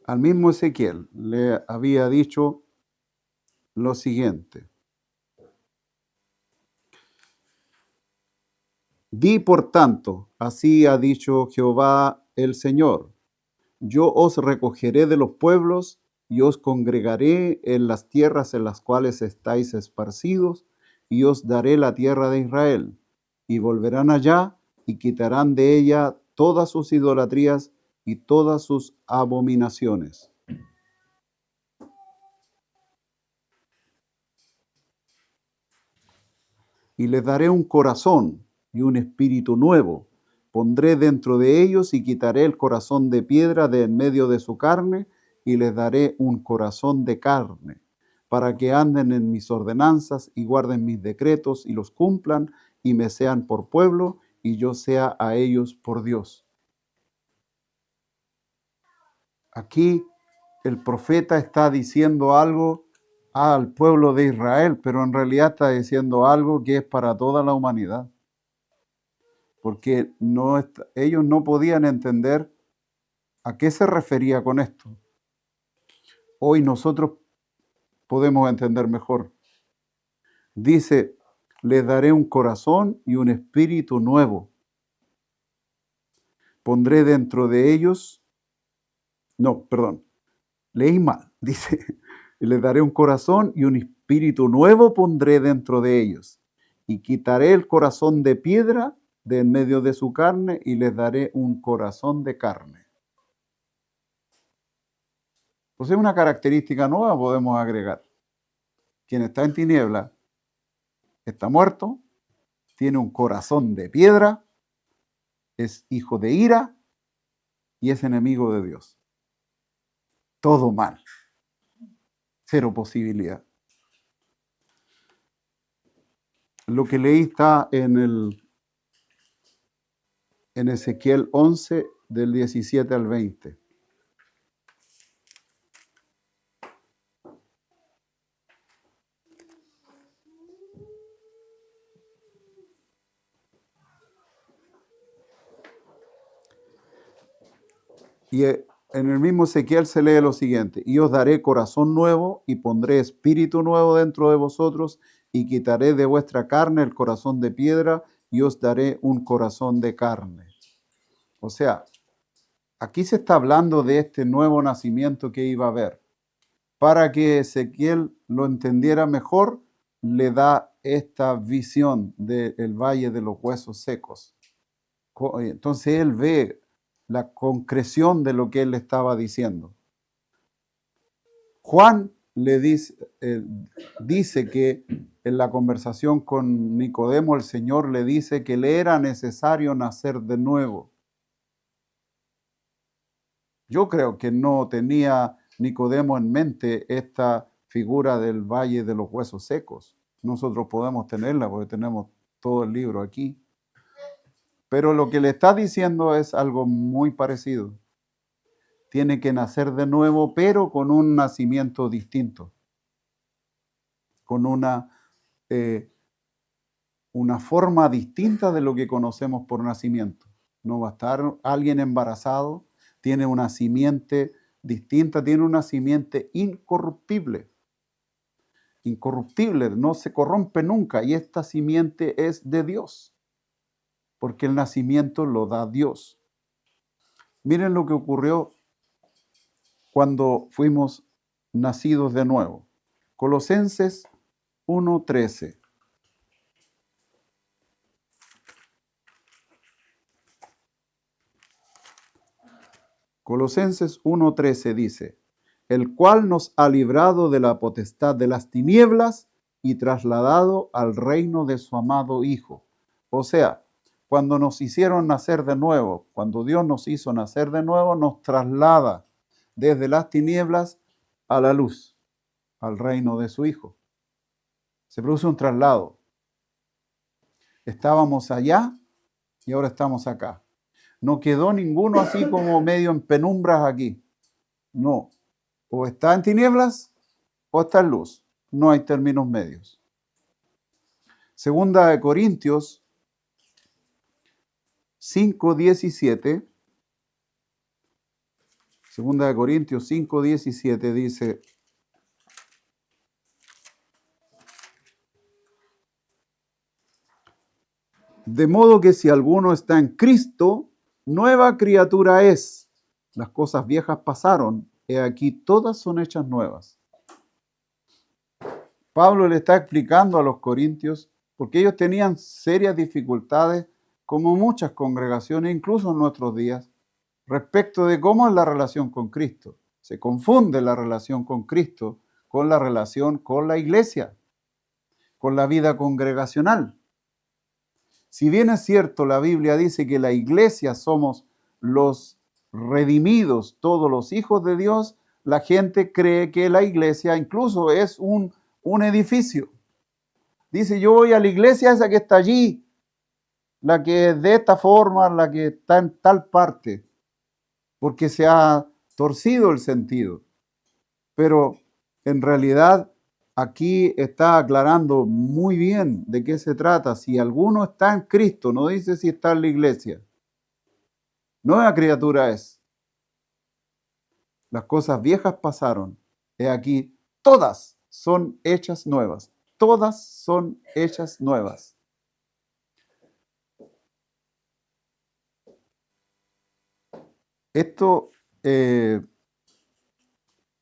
Al mismo Ezequiel le había dicho lo siguiente. Di por tanto, así ha dicho Jehová el Señor, yo os recogeré de los pueblos y os congregaré en las tierras en las cuales estáis esparcidos y os daré la tierra de Israel. Y volverán allá y quitarán de ella todas sus idolatrías y todas sus abominaciones. Y les daré un corazón y un espíritu nuevo. Pondré dentro de ellos y quitaré el corazón de piedra de en medio de su carne y les daré un corazón de carne, para que anden en mis ordenanzas y guarden mis decretos y los cumplan y me sean por pueblo y yo sea a ellos por Dios. Aquí el profeta está diciendo algo al pueblo de Israel, pero en realidad está diciendo algo que es para toda la humanidad. Porque ellos no podían entender a qué se refería con esto. Hoy nosotros podemos entender mejor. Dice, les daré un corazón y un espíritu nuevo. Pondré dentro de ellos, leí mal, dice, les daré un corazón y un espíritu nuevo pondré dentro de ellos. Y quitaré el corazón de piedra de en medio de su carne y les daré un corazón de carne. Pues es una característica nueva podemos agregar. Quien está en tiniebla está muerto, tiene un corazón de piedra, es hijo de ira y es enemigo de Dios. Todo mal. Cero posibilidad. Lo que leí está en Ezequiel 11, del 17 al 20. Y en el mismo Ezequiel se lee lo siguiente: y os daré corazón nuevo y pondré espíritu nuevo dentro de vosotros y quitaré de vuestra carne el corazón de piedra y os daré un corazón de carne. O sea, aquí se está hablando de este nuevo nacimiento que iba a haber. Para que Ezequiel lo entendiera mejor, le da esta visión del valle de los huesos secos. Entonces él ve la concreción de lo que él le estaba diciendo. Juan le dice que en la conversación con Nicodemo, el Señor le dice que le era necesario nacer de nuevo. Yo creo que no tenía Nicodemo en mente esta figura del valle de los huesos secos. Nosotros podemos tenerla porque tenemos todo el libro aquí. Pero lo que le está diciendo es algo muy parecido. Tiene que nacer de nuevo, pero con un nacimiento distinto. Con una forma distinta de lo que conocemos por nacimiento. No va a estar alguien embarazado, tiene una simiente distinta, tiene una simiente incorruptible. Incorruptible, no se corrompe nunca, y esta simiente es de Dios, porque el nacimiento lo da Dios. Miren lo que ocurrió cuando fuimos nacidos de nuevo. Colosenses 1:13. Colosenses 1:13 dice, el cual nos ha librado de la potestad de las tinieblas y trasladado al reino de su amado Hijo. O sea, cuando nos hicieron nacer de nuevo, cuando Dios nos hizo nacer de nuevo, nos traslada desde las tinieblas a la luz, al reino de su Hijo. Se produce un traslado. Estábamos allá y ahora estamos acá. No quedó ninguno así como medio en penumbras aquí. No. O está en tinieblas o está en luz. No hay términos medios. Segunda de Corintios 5:17. Segunda de Corintios 5:17 dice, de modo que si alguno está en Cristo, nueva criatura es. Las cosas viejas pasaron, he aquí todas son hechas nuevas. Pablo le está explicando a los corintios, porque ellos tenían serias dificultades, como muchas congregaciones, incluso en nuestros días, respecto de cómo es la relación con Cristo. Se confunde la relación con Cristo con la relación con la iglesia, con la vida congregacional. Si bien es cierto, la Biblia dice que la iglesia somos los redimidos, todos los hijos de Dios, la gente cree que la iglesia incluso es un edificio. Dice, yo voy a la iglesia esa que está allí, la que es de esta forma, la que está en tal parte, porque se ha torcido el sentido. Pero en realidad aquí está aclarando muy bien de qué se trata. Si alguno está en Cristo, no dice si está en la iglesia. Nueva criatura es. Las cosas viejas pasaron. He aquí, todas son hechas nuevas. Todas son hechas nuevas. Esto,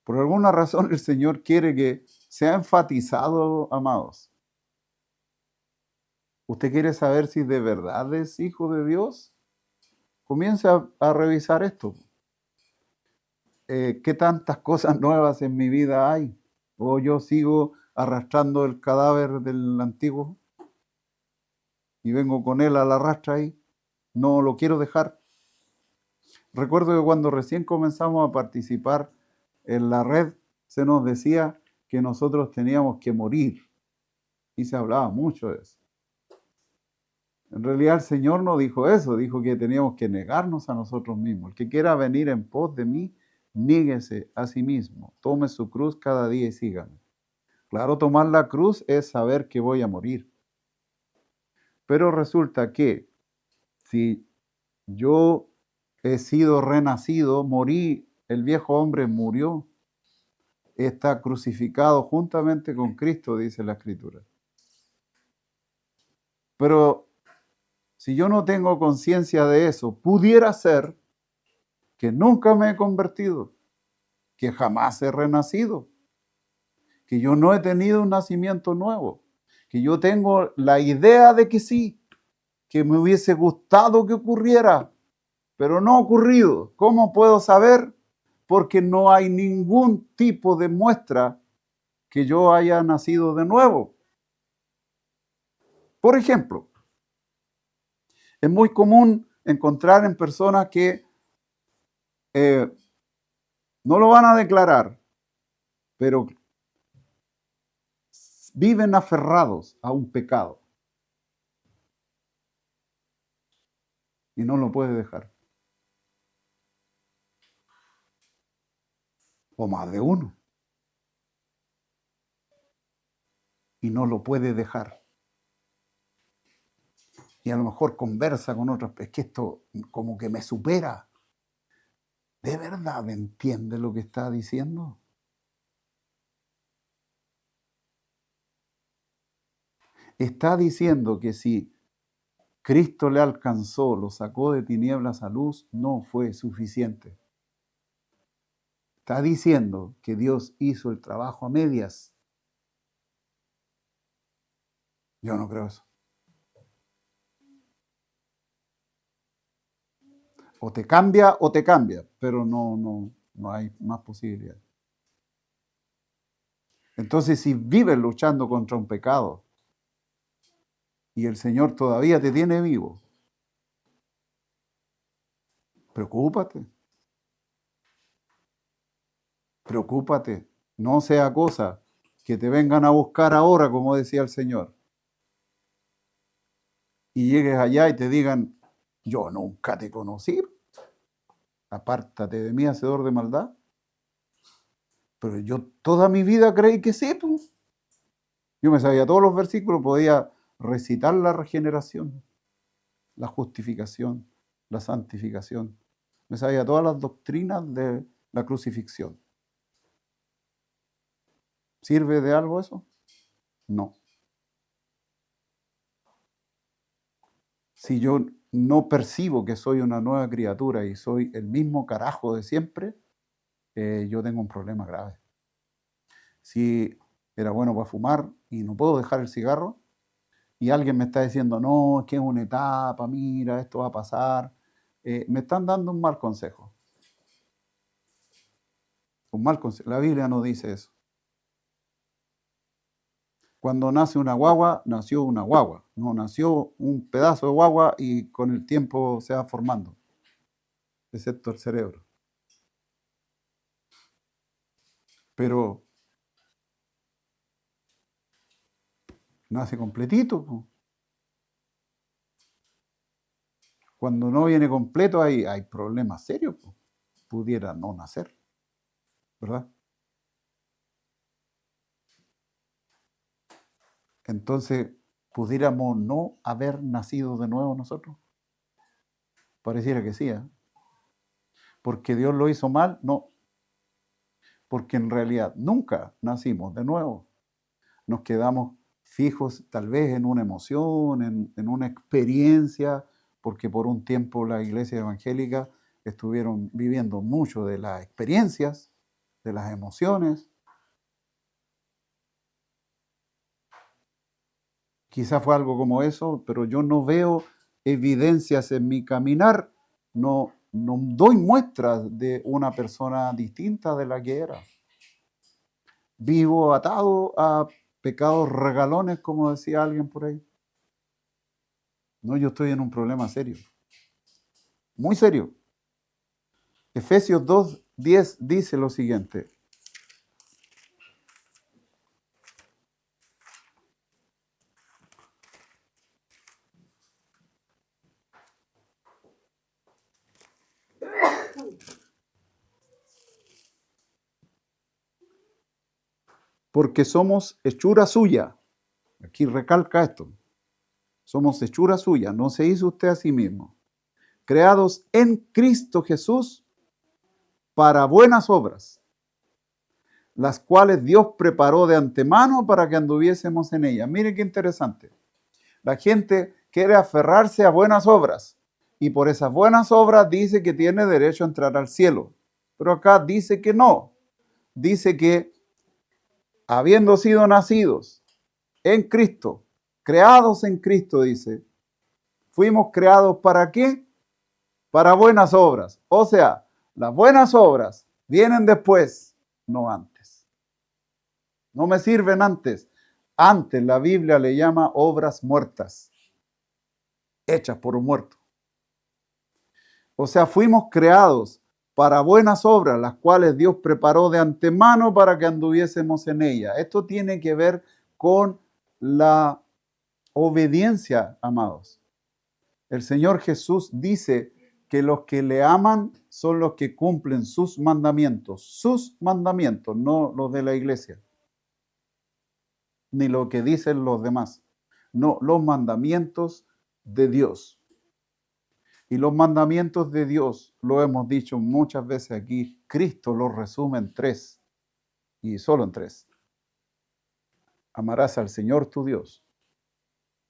por alguna razón, el Señor quiere que sea enfatizado, amados. ¿Usted quiere saber si de verdad es hijo de Dios? Comience a revisar esto. ¿Qué tantas cosas nuevas en mi vida hay? ¿O yo sigo arrastrando el cadáver del antiguo y vengo con él a la rastra ahí? No lo quiero dejar. Recuerdo que cuando recién comenzamos a participar en la red, se nos decía que nosotros teníamos que morir. Y se hablaba mucho de eso. En realidad el Señor no dijo eso, dijo que teníamos que negarnos a nosotros mismos. El que quiera venir en pos de mí, níguese a sí mismo, tome su cruz cada día y sígame. Claro, tomar la cruz es saber que voy a morir. Pero resulta que si yo he sido renacido, morí, el viejo hombre murió, está crucificado juntamente con Cristo, dice la Escritura. Pero si yo no tengo conciencia de eso, pudiera ser que nunca me he convertido, que jamás he renacido, que yo no he tenido un nacimiento nuevo, que yo tengo la idea de que sí, que me hubiese gustado que ocurriera, pero no ha ocurrido. ¿Cómo puedo saber? Porque no hay ningún tipo de muestra que yo haya nacido de nuevo. Por ejemplo, es muy común encontrar en personas que no lo van a declarar, pero viven aferrados a un pecado y no lo puede dejar. O más de uno. Y no lo puede dejar. Y a lo mejor conversa con otros, es que esto como que me supera. ¿De verdad entiende lo que está diciendo? Está diciendo que si Cristo le alcanzó, lo sacó de tinieblas a luz, no fue suficiente. Está diciendo que Dios hizo el trabajo a medias. Yo no creo eso. O te cambia, pero no hay más posibilidad. Entonces, si vives luchando contra un pecado y el Señor todavía te tiene vivo, preocúpate. Preocúpate. No sea cosa que te vengan a buscar ahora, como decía el Señor, y llegues allá y te digan, yo nunca te conocí, apártate de mí, hacedor de maldad. Pero yo toda mi vida creí que sí, pues. Yo me sabía todos los versículos, podía recitar la regeneración, la justificación, la santificación. Me sabía todas las doctrinas de la crucifixión. ¿Sirve de algo eso? No. Si yo no percibo que soy una nueva criatura y soy el mismo carajo de siempre, yo tengo un problema grave. Si era bueno para fumar y no puedo dejar el cigarro, y alguien me está diciendo, no, es que es una etapa, mira, esto va a pasar, me están dando un mal consejo. Un mal consejo. La Biblia no dice eso. Cuando nace una guagua, nació una guagua. No nació un pedazo de guagua y con el tiempo se va formando, excepto el cerebro. pero nace completito, po. Cuando no viene completo hay problemas serios, po. Pudiera no nacer, ¿verdad? Entonces, ¿pudiéramos no haber nacido de nuevo nosotros? Pareciera que sí, ¿eh? ¿Porque Dios lo hizo mal? No, porque en realidad nunca nacimos de nuevo. Nos quedamos fijos tal vez en una emoción, en una experiencia, porque por un tiempo la iglesia evangélica estuvieron viviendo mucho de las experiencias, de las emociones. Quizás fue algo como eso, pero yo no veo evidencias en mi caminar, no doy muestras de una persona distinta de la que era. Vivo atado a pecados regalones, como decía alguien por ahí. No, yo estoy en un problema serio, muy serio. Efesios 2:10 dice lo siguiente: porque somos hechura suya. Aquí recalca esto: somos hechura suya, no se hizo usted a sí mismo. Creados en Cristo Jesús para buenas obras, las cuales Dios preparó de antemano para que anduviésemos en ellas. Mire qué interesante. La gente quiere aferrarse a buenas obras y por esas buenas obras dice que tiene derecho a entrar al cielo. Pero acá dice que no. Dice que habiendo sido nacidos en Cristo, creados en Cristo, dice, fuimos creados ¿para qué? Para buenas obras. O sea, las buenas obras vienen después, no antes. No me sirven antes. Antes la Biblia le llama obras muertas, hechas por un muerto. O sea, fuimos creados para buenas obras, las cuales Dios preparó de antemano para que anduviésemos en ellas. Esto tiene que ver con la obediencia, amados. El Señor Jesús dice que los que le aman son los que cumplen sus mandamientos, no los de la iglesia, ni lo que dicen los demás, no, los mandamientos de Dios. Y los mandamientos de Dios, lo hemos dicho muchas veces aquí, Cristo los resume en 3, y solo en 3. Amarás al Señor tu Dios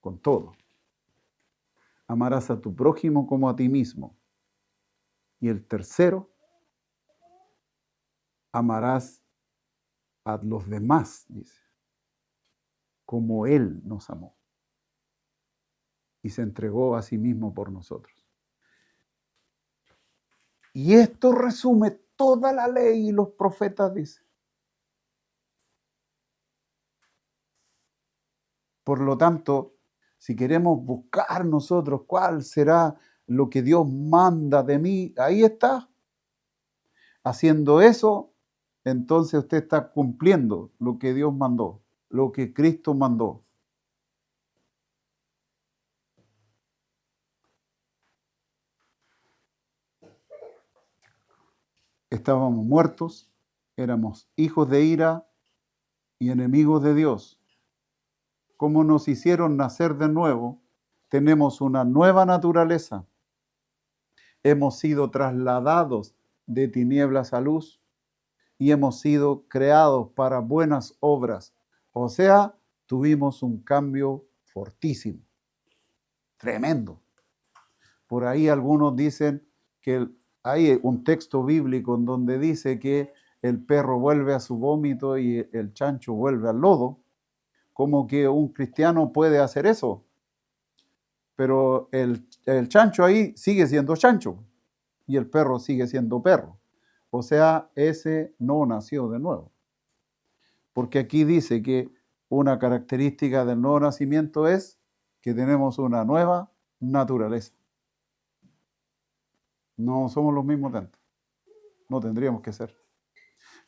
con todo. Amarás a tu prójimo como a ti mismo. Y el tercero, amarás a los demás, dice, como Él nos amó y se entregó a sí mismo por nosotros. Y esto resume toda la ley y los profetas, dice. Por lo tanto, si queremos buscar nosotros cuál será lo que Dios manda de mí, ahí está. Haciendo eso, entonces usted está cumpliendo lo que Dios mandó, lo que Cristo mandó. Estábamos muertos, éramos hijos de ira y enemigos de Dios. Como nos hicieron nacer de nuevo, tenemos una nueva naturaleza. Hemos sido trasladados de tinieblas a luz y hemos sido creados para buenas obras. O sea, tuvimos un cambio fortísimo, tremendo. Por ahí algunos dicen que hay un texto bíblico en donde dice que el perro vuelve a su vómito y el chancho vuelve al lodo, como que un cristiano puede hacer eso. Pero el chancho ahí sigue siendo chancho y el perro sigue siendo perro. O sea, ese no nació de nuevo. Porque aquí dice que una característica del nuevo nacimiento es que tenemos una nueva naturaleza. No somos los mismos de antes. No tendríamos que ser.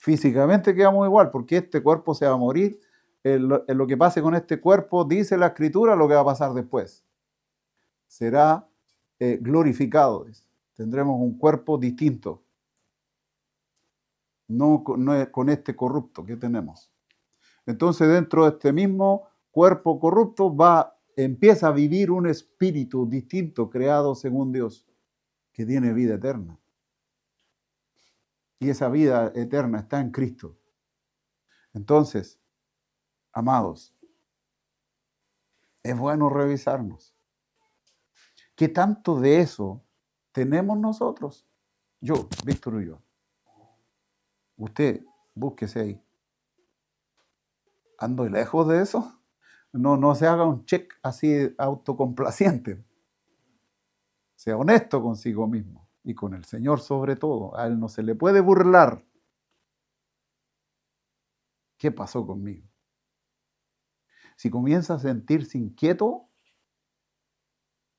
Físicamente quedamos igual, porque este cuerpo se va a morir. En lo que pase con este cuerpo, dice la Escritura, lo que va a pasar después. Será glorificado. Tendremos un cuerpo distinto. No con este corrupto que tenemos. Entonces, dentro de este mismo cuerpo corrupto empieza a vivir un espíritu distinto, creado según Dios, que tiene vida eterna. Y esa vida eterna está en Cristo. Entonces, amados, es bueno revisarnos. ¿Qué tanto de eso tenemos nosotros? Yo, Víctor y yo. Usted, búsquese ahí. ¿Ando lejos de eso? No se haga un check así autocomplaciente. Sea honesto consigo mismo y con el Señor sobre todo. A Él no se le puede burlar. ¿Qué pasó conmigo? Si comienza a sentirse inquieto,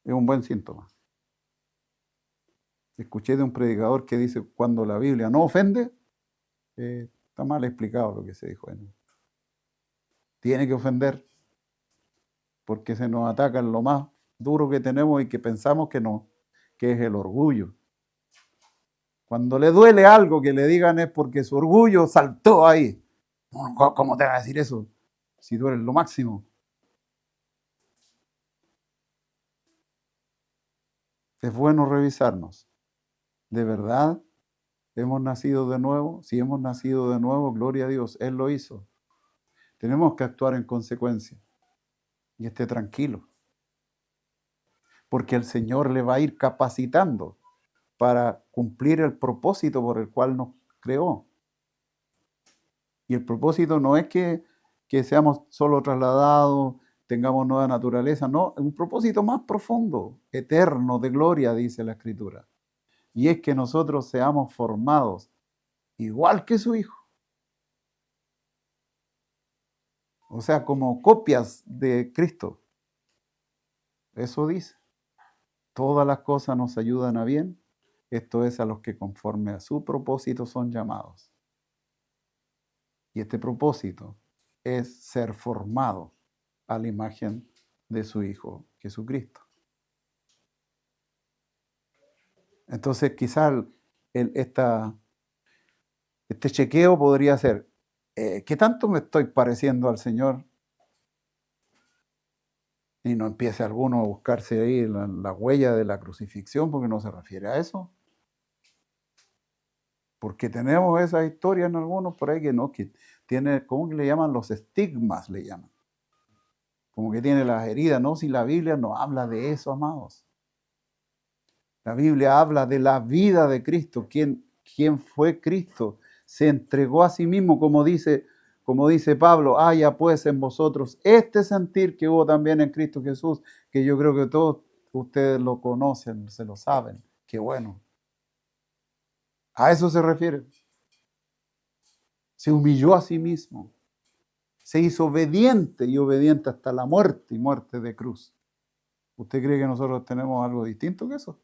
es un buen síntoma. Escuché de un predicador que dice, cuando la Biblia no ofende, está mal explicado lo que se dijo en él. Tiene que ofender, porque se nos ataca en lo más duro que tenemos y que pensamos que es el orgullo. Cuando le duele algo que le digan es porque su orgullo saltó ahí. ¿Cómo te va a decir eso? Si tú eres lo máximo. Es bueno revisarnos. ¿De verdad hemos nacido de nuevo? Si hemos nacido de nuevo, gloria a Dios, Él lo hizo. Tenemos que actuar en consecuencia. Y esté tranquilo. Porque el Señor le va a ir capacitando para cumplir el propósito por el cual nos creó. Y el propósito no es que seamos solo trasladados, tengamos nueva naturaleza, no, es un propósito más profundo, eterno, de gloria, dice la Escritura. Y es que nosotros seamos formados igual que su Hijo. O sea, como copias de Cristo. Eso dice. Todas las cosas nos ayudan a bien. Esto es a los que conforme a su propósito son llamados. Y este propósito es ser formado a la imagen de su Hijo Jesucristo. Entonces quizás este chequeo podría ser, ¿qué tanto me estoy pareciendo al Señor? Y no empiece alguno a buscarse ahí la huella de la crucifixión, porque no se refiere a eso. Porque tenemos esa historia en algunos por ahí que tiene, ¿cómo que le llaman? Los estigmas le llaman. Como que tiene las heridas, ¿no? Si la Biblia no habla de eso, amados. La Biblia habla de la vida de Cristo. ¿Quién fue Cristo? Se entregó a sí mismo, como dice Pablo, haya pues en vosotros este sentir que hubo también en Cristo Jesús, que yo creo que todos ustedes lo conocen, se lo saben. Qué bueno. A eso se refiere. Se humilló a sí mismo. Se hizo obediente y obediente hasta la muerte y muerte de cruz. ¿Usted cree que nosotros tenemos algo distinto que eso?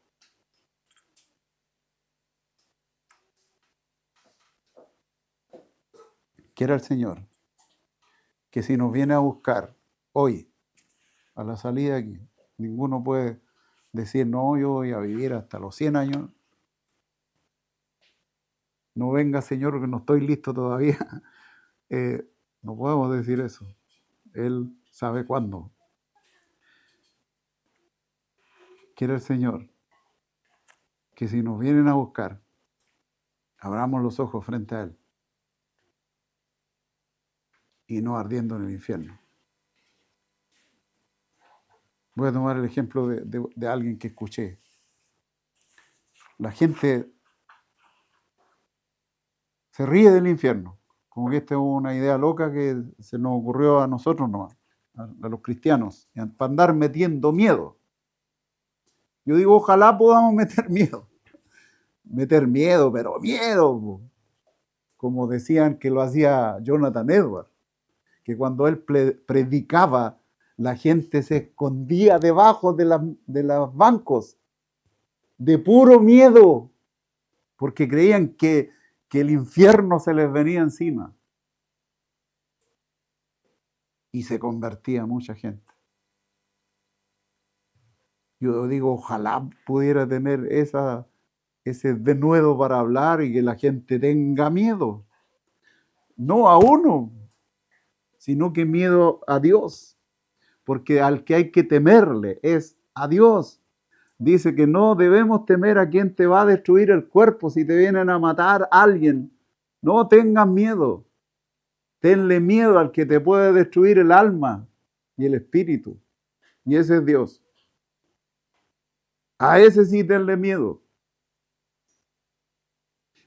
Quiera el Señor que si nos viene a buscar hoy, a la salida aquí, ninguno puede decir, no, yo voy a vivir hasta los 100 años. No venga, Señor, que no estoy listo todavía. No podemos decir eso. Él sabe cuándo. Quiere el Señor que si nos vienen a buscar, abramos los ojos frente a Él y no ardiendo en el infierno. Voy a tomar el ejemplo de alguien que escuché. La gente se ríe del infierno, como que esta es una idea loca que se nos ocurrió a nosotros nomás, a los cristianos, para andar metiendo miedo. Yo digo, ojalá podamos meter miedo, pero miedo, como decían que lo hacía Jonathan Edwards, que cuando él predicaba, la gente se escondía debajo de los bancos, de puro miedo, porque creían que que el infierno se les venía encima. Y se convertía mucha gente. Yo digo, ojalá pudiera tener ese denuedo para hablar y que la gente tenga miedo. No a uno, sino que miedo a Dios. Porque al que hay que temerle es a Dios. Dice que no debemos temer a quien te va a destruir el cuerpo si te vienen a matar a alguien. No tengas miedo. Tenle miedo al que te puede destruir el alma y el espíritu. Y ese es Dios. A ese sí tenle miedo.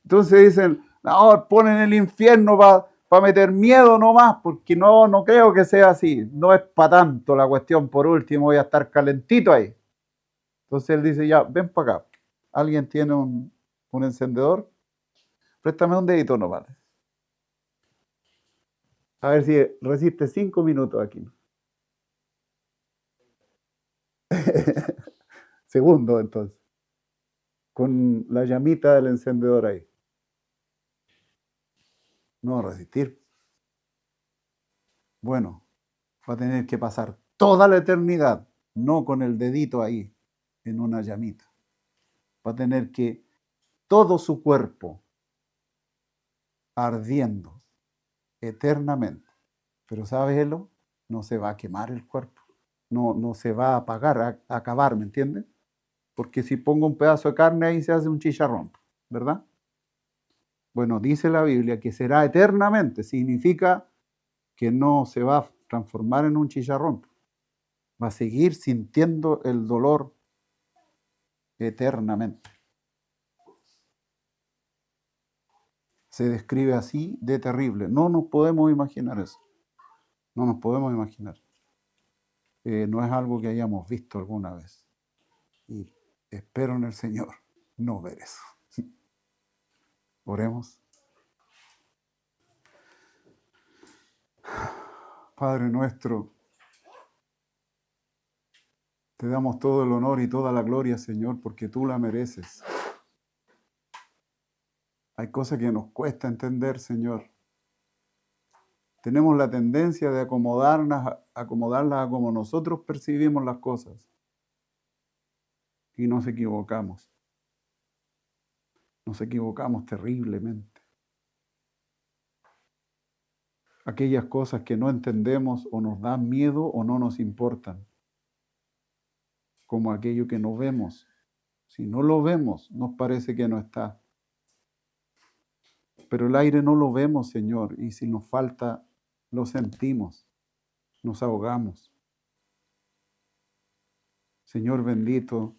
Entonces dicen, no, ponen el infierno para meter miedo nomás, porque no creo que sea así. No es para tanto la cuestión. Por último, voy a estar calentito ahí. Entonces él dice, ya, ven para acá. ¿Alguien tiene un encendedor? Préstame un dedito nomás. A ver si resiste 5 minutos aquí. Segundo, entonces. Con la llamita del encendedor ahí. No va a resistir. Bueno, va a tener que pasar toda la eternidad, no con el dedito ahí, en una llamita. Va a tener que todo su cuerpo ardiendo eternamente. Pero ¿sabeslo? No se va a quemar el cuerpo. No se va a apagar, a acabar, ¿me entiendes? Porque si pongo un pedazo de carne ahí se hace un chicharrón, ¿verdad? Bueno, dice la Biblia que será eternamente. Significa que no se va a transformar en un chicharrón. Va a seguir sintiendo el dolor eternamente. Se describe así de terrible. No nos podemos imaginar eso. No nos podemos imaginar. No es algo que hayamos visto alguna vez. Y espero en el Señor no ver eso. Oremos. Padre nuestro, te damos todo el honor y toda la gloria, Señor, porque tú la mereces. Hay cosas que nos cuesta entender, Señor. Tenemos la tendencia de acomodarlas a como nosotros percibimos las cosas. Y nos equivocamos. Nos equivocamos terriblemente. Aquellas cosas que no entendemos o nos dan miedo o no nos importan. Como aquello que no vemos. Si no lo vemos, nos parece que no está. Pero el aire no lo vemos, Señor, y si nos falta, lo sentimos. Nos ahogamos. Señor bendito,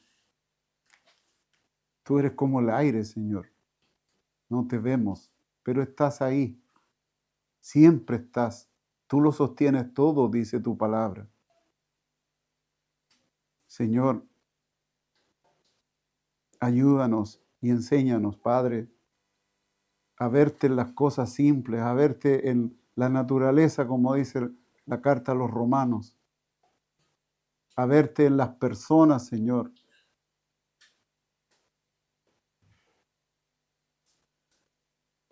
tú eres como el aire, Señor. No te vemos, pero estás ahí. Siempre estás. Tú lo sostienes todo, dice tu palabra. Señor, ayúdanos y enséñanos, Padre, a verte en las cosas simples, a verte en la naturaleza, como dice la carta a los romanos, a verte en las personas, Señor.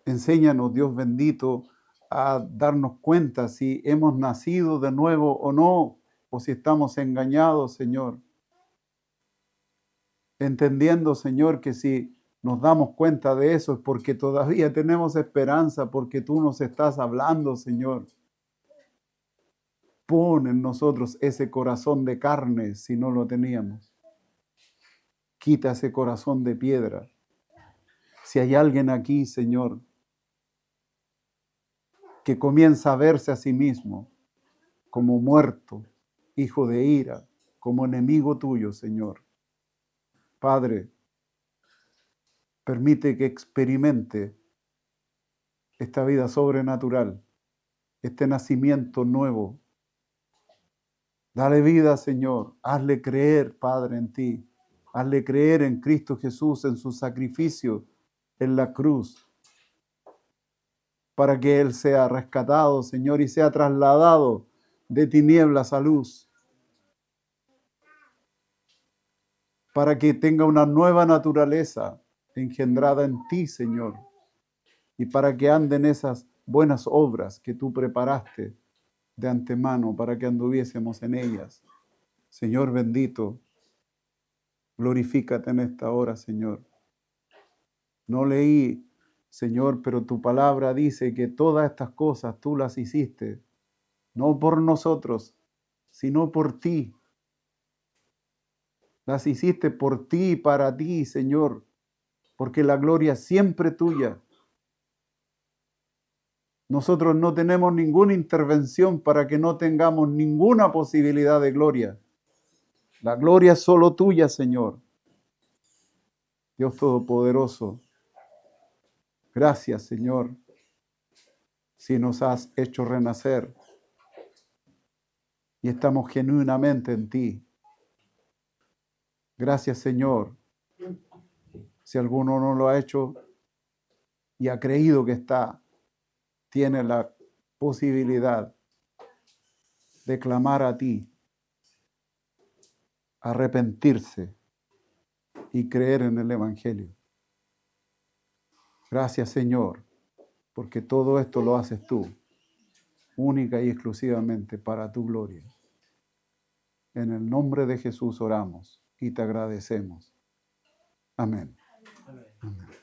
Enséñanos, Dios bendito, a darnos cuenta si hemos nacido de nuevo o no, o si estamos engañados, Señor. Entendiendo, Señor, que si nos damos cuenta de eso es porque todavía tenemos esperanza, porque tú nos estás hablando, Señor. Pon en nosotros ese corazón de carne si no lo teníamos. Quita ese corazón de piedra. Si hay alguien aquí, Señor, que comienza a verse a sí mismo como muerto, hijo de ira, como enemigo tuyo, Señor. Padre, permite que experimente esta vida sobrenatural, este nacimiento nuevo. Dale vida, Señor. Hazle creer, Padre, en ti. Hazle creer en Cristo Jesús, en su sacrificio en la cruz, para que Él sea rescatado, Señor, y sea trasladado de tinieblas a luz, para que tenga una nueva naturaleza engendrada en ti, Señor, y para que anden esas buenas obras que tú preparaste de antemano para que anduviésemos en ellas. Señor bendito, glorifícate en esta hora, Señor. No leí, Señor, pero tu palabra dice que todas estas cosas tú las hiciste, no por nosotros, sino por ti. Las hiciste por ti y para ti, Señor, porque la gloria es siempre tuya. Nosotros no tenemos ninguna intervención para que no tengamos ninguna posibilidad de gloria. La gloria es solo tuya, Señor. Dios Todopoderoso, gracias, Señor, si nos has hecho renacer y estamos genuinamente en ti. Gracias, Señor. Si alguno no lo ha hecho y ha creído que está, tiene la posibilidad de clamar a ti, arrepentirse y creer en el Evangelio. Gracias, Señor, porque todo esto lo haces tú, única y exclusivamente para tu gloria. En el nombre de Jesús oramos y te agradecemos. Amén. Amén.